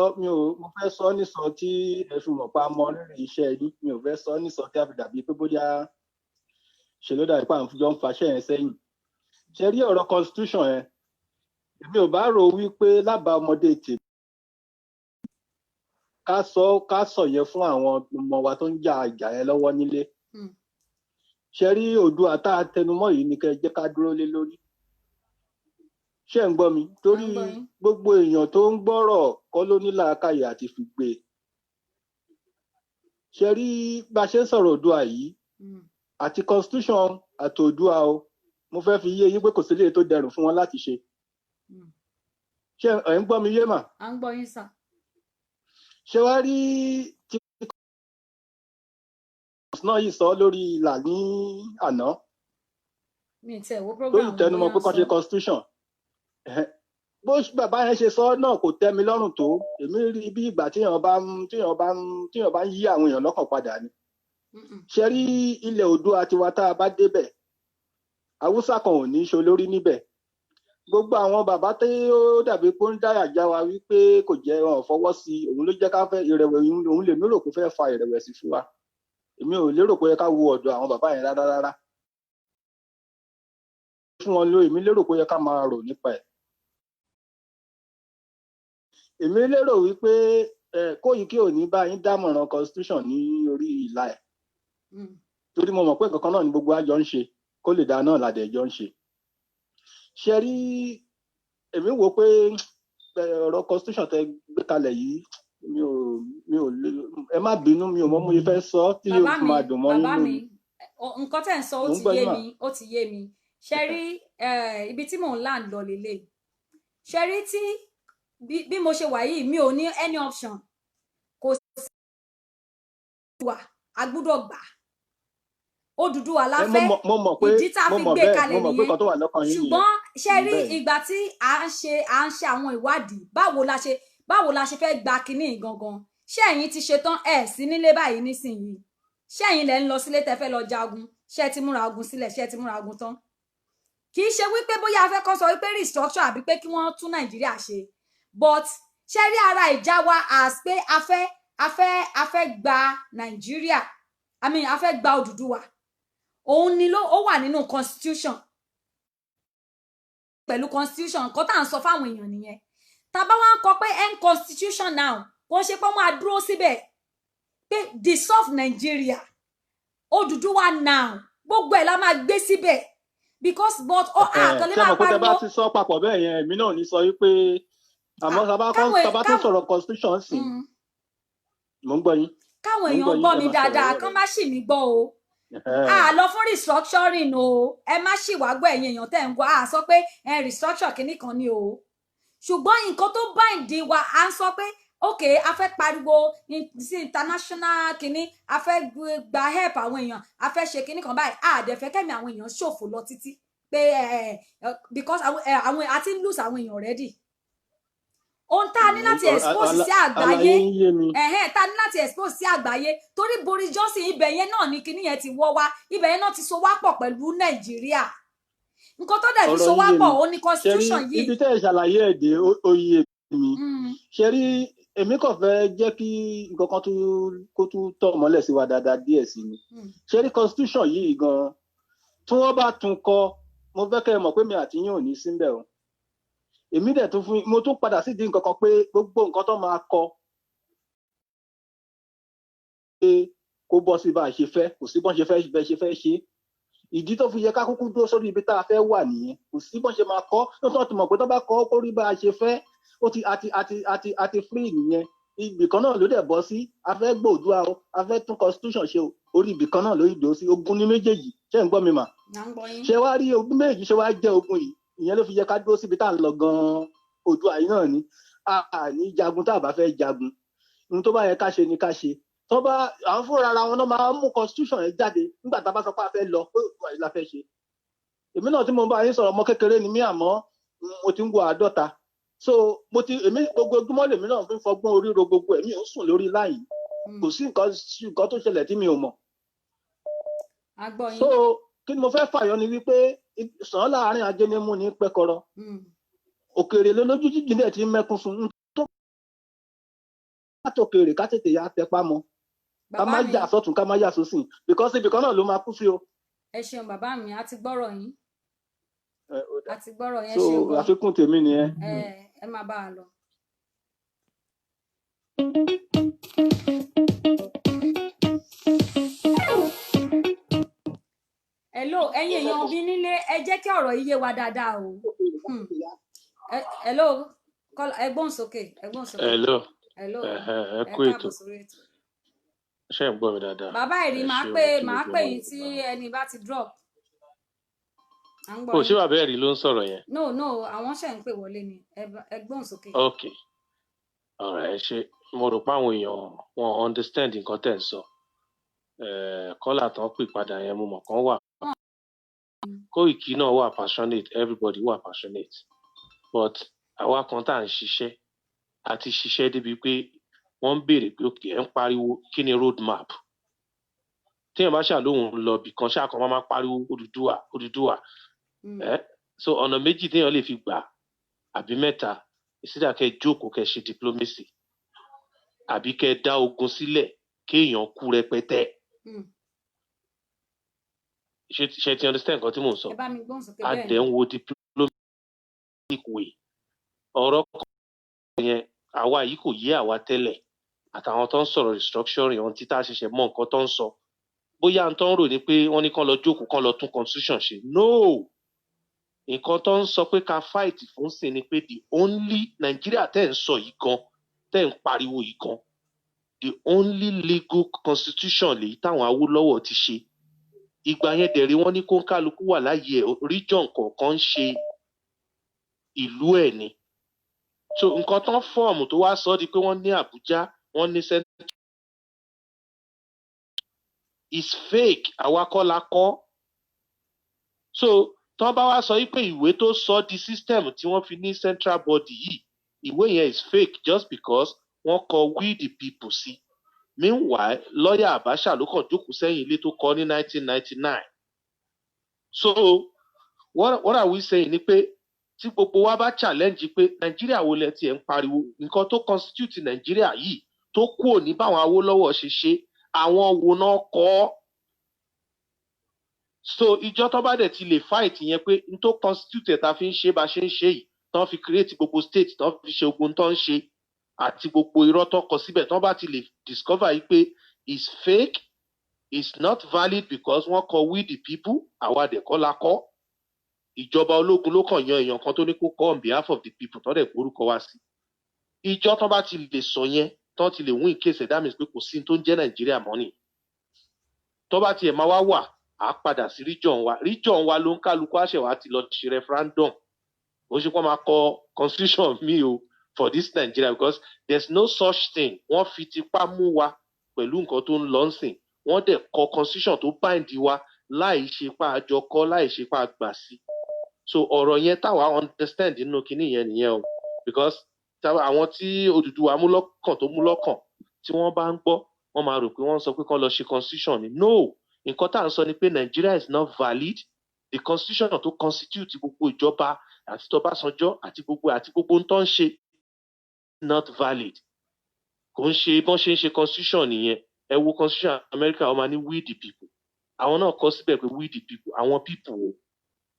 B: mo fẹ́ sọ nísọ tí ẹ fi mọ̀ pa mọ́ rírì iṣẹ́ yìí mi ò fẹ́ sọ nísọ tí a fi dàbí pé bóyá ṣe ló dàbí pé à ń jọ ń faṣẹ́ yẹn sẹ́yìn ṣe rí ọ̀rọ̀ constitution yẹn èmi ò bá rò wípé lábàá ọmọdé tèmi ká sọ yẹn fún àwọn ọmọ wa tó ń jà ìjà yẹn lọ́wọ́ nílé ṣe rí Oòduà tá a tẹnumọ́ yìí ni kẹ́ ẹ jẹ́ ká dúró lé lórí ṣé ń gbọ́ mi torí gbogbo èèyàn tó ń gbọ́rọ̀ kọ́ ló ní làákàyè àti fi gbé ṣe rí bá a ṣe ń sọ̀rọ̀ Oòduà yìí àti constitution àti Oòduà o mo fẹ́ fi yé yín pé kò sí lè tó dẹrùn fún wọn láti ṣe. ṣé ẹ̀ ń gbọ́ mi yé mà?
A: à ń gbọ́ yín sà.
B: ṣé wàá rí tí náà yìí sọ lórí ìlà ní àná
A: mi ì tẹ̀ wo program
B: tó ìtẹnumọ́ pé kán ṣe constitution bó bàbá yẹn ṣe sọ náà kò tẹ́ mi lọ́rùn tó èmi rí bí ìgbà tíyàn bá ń yí àwọn èèyàn lọ́kàn padà ni. ṣe rí ilẹ̀ Oòduà tiwa tá a bá débẹ̀ Haúsá kan ò ní í ṣolórí níbẹ̀ gbogbo àwọn bàbá tí ó dàbí pé ó ń dáyà já wa wípé kò jẹ́ wọn ò fọwọ́ sí i òun ló jẹ́ ká fẹ́ ìrẹ̀wẹ̀sì òun lèmi rò pé fẹ́ fa ìrẹ̀wẹ̀sì fún wa èmi ò lérò pé ká wo ọ̀dọ̀ àwọn bàbá yẹn rárá fún wọn ló èmi lérò pé ká máa rò nípa ẹ̀. èmi lérò wípé Kóìkí ò ní bá yín dámọ̀ràn constitution ní orí ìlà ẹ̀ torí mo mọ̀ pé nǹkan kan náà ni gbogbo àjọ ń ṣe kó lè dáa náà ládẹ̀ jọ ń ṣe. ṣe rí èmi wò pé ọ̀rọ̀ constitution tẹ́ gbé kalẹ̀ yìí mi ò ẹ má bínú mi ò mọ̀ mo fẹ́ sọ tí yóò fi máa dùn mọ́ yín lórí.
A: nǹkan tẹ́ ń sọ ó ti yé mi ṣe rí ibi tí mò ń land lọ lélẹ̀ ṣe rí tí bí mo ṣe wà yìí mi ò ní any option kò sí wà a gbọ́dọ̀ gbà Odùduwà la fẹ́ ìdí tá a fi gbé kalẹ̀ nìyẹn ṣùgbọ́n ṣe rí ìgbà tí à ń ṣe àwọn ìwádìí báwo la ṣe fẹ́ gba kinní gangan ṣé ẹ̀yin ti ṣetán ẹ̀ sí nílé báyìí nísìnyìí ṣé ẹ̀yin lẹ ń lọ sílé tẹ́ fẹ́ lọ jagun ṣé ẹ ti múra ogun sílẹ̀ ṣé ẹ ti múra ogun tán kì í ṣe wípé bóyá a fẹ́ kọ́ sọ wípé restructure àbí pé kí wọ́n tún Nàìjíríà ṣe but ṣe rí ara ìjà wa as pé a fẹ́ gba Nàìjíríà a fẹ́ gba Odùduwà òun ni ó wà nínú constitution pẹ̀lú constitution nǹkan tá à ń sọ fáwọn èèyàn nìyẹn tá bá wá ń kọ pé end constitution now kò ṣe pé wọ́n á dúró síbẹ̀ pé dissolve Nigeria Odùduwà now gbogbo ẹ̀ la máa gbé síbẹ̀ because but àkànlé máa pariwo.
B: ṣé mo kó tẹ bá ti sọ papọ̀ bẹ́ẹ̀ yẹn èmi náà ní sọ wípé àmọ́ sábà tó sọ̀rọ̀ constitution sí mò ń gbọ́ yín.
A: káwọn èèyàn gbọ́ mi dáadáa kán má ṣì mí gbọ́ o lọ fún restructuring o ẹ má ṣì wá gbọ́ ẹ̀yin èèyàn tẹ́ ń gbọ́ sọ pé restructure kìíní kan ni o ṣùgbọ́n nǹkan tó bá ìdí wa à ń sọ pé ok a fẹ́ pariwo sí international kìíní a fẹ́ gba help àwọn èèyàn a fẹ́ ṣe kìíní kan báyìí àdẹ̀fẹ́ kẹ́mi àwọn èèyàn ṣòfò lọ títí pé because àwọn àti ń lose àwọn èèyàn already ohun tá a ní láti expose sí àgbáyé tá a ní láti expose sí àgbáyé torí Boris Johnson ibẹ̀ yẹn náà ni kinní yẹn ti wọ́ wá ibẹ̀ yẹn náà ti so wá pọ̀ pẹ̀lú Nàìjíríà nǹkan tó dẹ̀ fi so wá pọ̀ ó ní constitution yìí.
B: ibi tẹ́ ẹ̀ ṣàlàyé èdè oyè mi ṣe rí èmi kàn fẹ́ jẹ́ kí nǹkan kan kó tún tọ̀ mọ́lẹ̀ sí wa dáadáa díẹ̀ sí ni ṣe rí constitution yìí gan-an tí wọ́n bá tún kọ mo fẹ́ kẹ́ ẹ mọ̀ pé mi àti yín ò ní síbẹ̀ o èmi dẹ̀ tún fún mo tún padà sí di nǹkan kan pé gbogbo nǹkan tó máa kọ pé kó bọ́ sí bá a ṣe fẹ́ kò sí bọ́n ṣe fẹ́ ṣe ìdí tó fi yẹ ká kúkú dúró sórí ibi tá a fẹ́ wà nìyẹn kò sí bọ́n ṣe máa kọ́ tó ti mọ̀ pé tó bá kọ́ kó rí bá a ṣe fẹ́ ó ti àti free nìyẹn ibì kan náà ló dẹ̀ bọ́ sí a fẹ́ gbòdúà o a fẹ́ tún constitution ṣe o orí ibì kan náà ló yìí dó sí ogun ní méjèèjì ṣé ń gbọ́ mi mà ṣé wá rí ogun méjèèjì ṣé wá jẹ́ ogun yìí ìyẹn ló fi yẹ ká dúró síbi tá à ń lọ gan-an Oòduà yìí náà ni ní jagun tá a bá fẹ́ jagun ohun tó bá yẹ ká ṣe ni ká ṣe tó bá àwọn fúnra ara wọn náà máa mú constitution yẹn jáde nígbà tá a bá sọ pé a fẹ́ lọ pé Oòduà yìí la fẹ́ ṣe èmi náà tí mo bá yín sọ̀rọ̀ ọmọ kékeré ni mí àmọ́ mo ti ń wo 50 so èmi gbogbo ojúmọ́ lèmi náà fi ń fọgbọ́n orí ro gbogbo ẹ̀mí ò ń sùn lórí láyìn kò sí nǹkan tó ṣẹlẹ̀ tí mi ò mọ̀ so kí ni mo fẹ́ fàyọ ni wípé sàn láàrin ajé ní mú ní pẹ́kọrọ òkèèrè lójú jíjìn náà ti ń mẹ́kún fún un tó bá tòkèèrè ká tètè yá tẹpá mọ́ ká má yà sọ́tún ká má yà sósìn because ibìkan náà ló máa kú sí o.
A: ẹ ṣeun bàbá mi a ti gbọ́rọ̀ yín a ti gbọ́rọ̀ yẹn ṣe
B: so àfikún tèmi nìyẹn.
A: ẹ má bá a lọ. hello ẹ̀yin èèyàn bí nílé ẹ jẹ́ kí ọ̀rọ̀ yìí yé wa dáadáa o. hello ẹgbọ́n sókè.
B: hello ẹ kú ètò
C: ṣé ń gbọ́ mi dáadáa.
A: bàbá ẹ̀rí máa pè yín tí ẹni bá ti drop.
C: Kò sí bàbá ẹ̀rí ló ń sọ̀rọ̀ yẹn.
A: no àwọn ṣe ń pè wọlé ni ẹgbọ́n sókè.
C: ok ọ̀rọ̀ ẹ ṣe mo rò pé àwọn èèyàn wọn understand nǹkan tẹ̀ ń sọ kọ́là tán pè padà yẹn mo mọ̀ kán wà. Kóìkí náà wà passionate everybody wà passionate but àwa kan tá à ń ṣiṣẹ́ àti ṣiṣẹ́ débi pé wọ́n ń béèrè pé òkè ẹ̀ ń pariwo kí ni road map téèyàn bá ṣàlóhùn lọ bì kan ṣáà kan máa pariwo Odùduwà so ọ̀nà méjì téèyàn lè fi gbà àbí mẹ́ta ìsídà kẹ́ jókòó kẹ́ ṣe diplomacy àbí kẹ́ dá ogun sílẹ̀ kéèyàn kú rẹpẹtẹ. ṣe ti understand nǹkan tí mò ń sọ adẹ̀ ń wo diplomatic way ọ̀rọ̀ kan yẹn àwa yìí kò yé àwa tẹ́lẹ̀ àtàwọn tó ń sọ̀rọ̀ restructuring ohun títà ṣẹ̀ṣẹ̀ mọ nǹkan tó ń sọ bóyá n tó ń rò ní pé wọ́n ní kán lọ jókòó kán lọ tún constitution ṣe no nǹkan tó ń sọ pé ká fight fún sí ni pé the only Nàìjíríà tẹ́ ń sọ yìí gan tẹ́ ń pariwo yìí gan the only legal constitution lèyí táwọn Awólọ́wọ̀ ti ṣe ìgbà yẹn dẹ̀rí wọ́n ní kó kálukú wà láyé ẹ̀ region kọ̀ọ̀kan ń ṣe ìlú ẹ̀ ni so nǹkan tán fọ́ọ̀mù tó wá sọ di pé wọ́n ní Àbújá wọ́n ní central is fake àwa kọ́ la kọ́ so tán bá wá sọ pé ìwé tó sọ di system tí wọ́n fi ní central body yìí ìwé yẹn is fake just because wọ́n kọ we the people sí meanwhile lọ́yà Abacha ló kàn jókòó sẹ́yìn ilé tó kọ ní 1999 so what are we saying ni pé tí gbogbo wa bá challenge pé Nàìjíríà wo lẹ tiẹ̀ ń pariwo nǹkan tó constitute Nàìjíríà yìí tó kúrò ní báwọn Awólọ́wọ̀ ṣe ṣe àwọn wo náà kọ́ so ìjọ tó bá dẹ̀ ti lè fight yẹn pé n tó constitute ẹ̀ ta fi ń ṣe bá ṣe ń ṣe yìí tán fi create gbogbo state tán fi ṣe ogun tán ń ṣe àti gbogbo irọ́ tó kọ síbẹ̀ tán bá ti lè discover yìí pé is fake is not valid because wọ́n kọ we the people àwa dẹ̀ kọ́ la kọ́ ìjọba ológun ló kàn yan èèyàn kan tó ní kó kọ́ on behalf of the people tán dẹ̀ gbórúkọ wá sí ìjọ tán bá ti lè sọ yẹn tán ti lè win case ẹ̀ that means pé kò sí tó ń jẹ́ Nàìjíríà mọ́ ni tó bá tiẹ̀ máa wà á padà sí region wa ló ń kálukú àṣẹwà ti lọ ṣe referendum ó ṣe kó máa kọ constitution mi o for this Nigeria because there's no such thing wọ́n fi tipá mú wa pẹ̀lú nǹkan tó ń lọ ń sìn wọ́n dẹ̀ kọ constitution tó bind wa láì ṣe pa àjọkọ láì ṣe pa àgbà sí so ọ̀rọ̀ yẹn táwa understand nínú kinní yẹn nìyẹn o because àwọn tí Odùduwà mú lọ́kàn tó mú lọ́kàn tí wọ́n bá ń gbọ́ wọ́n máa rò pé wọ́n sọ pé kán lọ ṣe constitution ni no nǹkan tá à ń sọ ni pé Nigeria is not valid the constitution tó constitute gbogbo ìjọba àti tọbásanjọ́ àti gbogbo ń tán ṣe not valid kò ń ṣe bọ́n ṣe ń ṣe constitution nìyẹn ẹ wo constitution America wọ́n máa ní we the people àwọn náà kọ síbẹ̀ pé we the people àwọn people o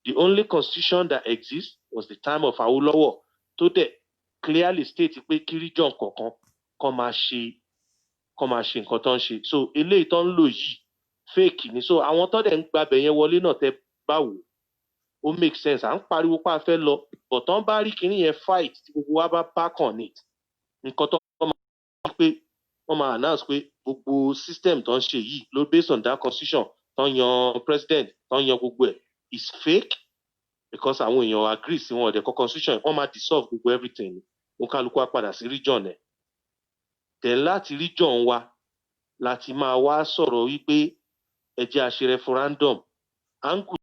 C: the only constitution that exists was the time of Awólọ́wọ̀ tó dẹ̀ clearly state pé kí region kọ̀ọ̀kan kọ́ máa ṣe nǹkan tó ń ṣe so eléyìí tó ń lò yìí fake ni so àwọn tó dẹ̀ ń gbabẹ̀ yẹn wọlé náà tẹ báwo ó make sense à ń pariwo pa fẹ́ lọ but tán bá rí kinní yẹn fight tí gbogbo wa bá back on it nǹkan tó máa pé wọ́n máa announce pé gbogbo system tó ń ṣe yìí ló based on that constitution tó ń yan president tó ń yan gbogbo ẹ̀ is fake because àwọn èèyàn agree sí wọn ọ̀dẹ̀ kọ́ constitution wọ́n máa dissolve gbogbo everything wọn kálukú á padà sí region ẹ̀ then láti region wa láti máa wá sọ̀rọ̀ wípé ẹ jẹ́ a ṣe referendum angle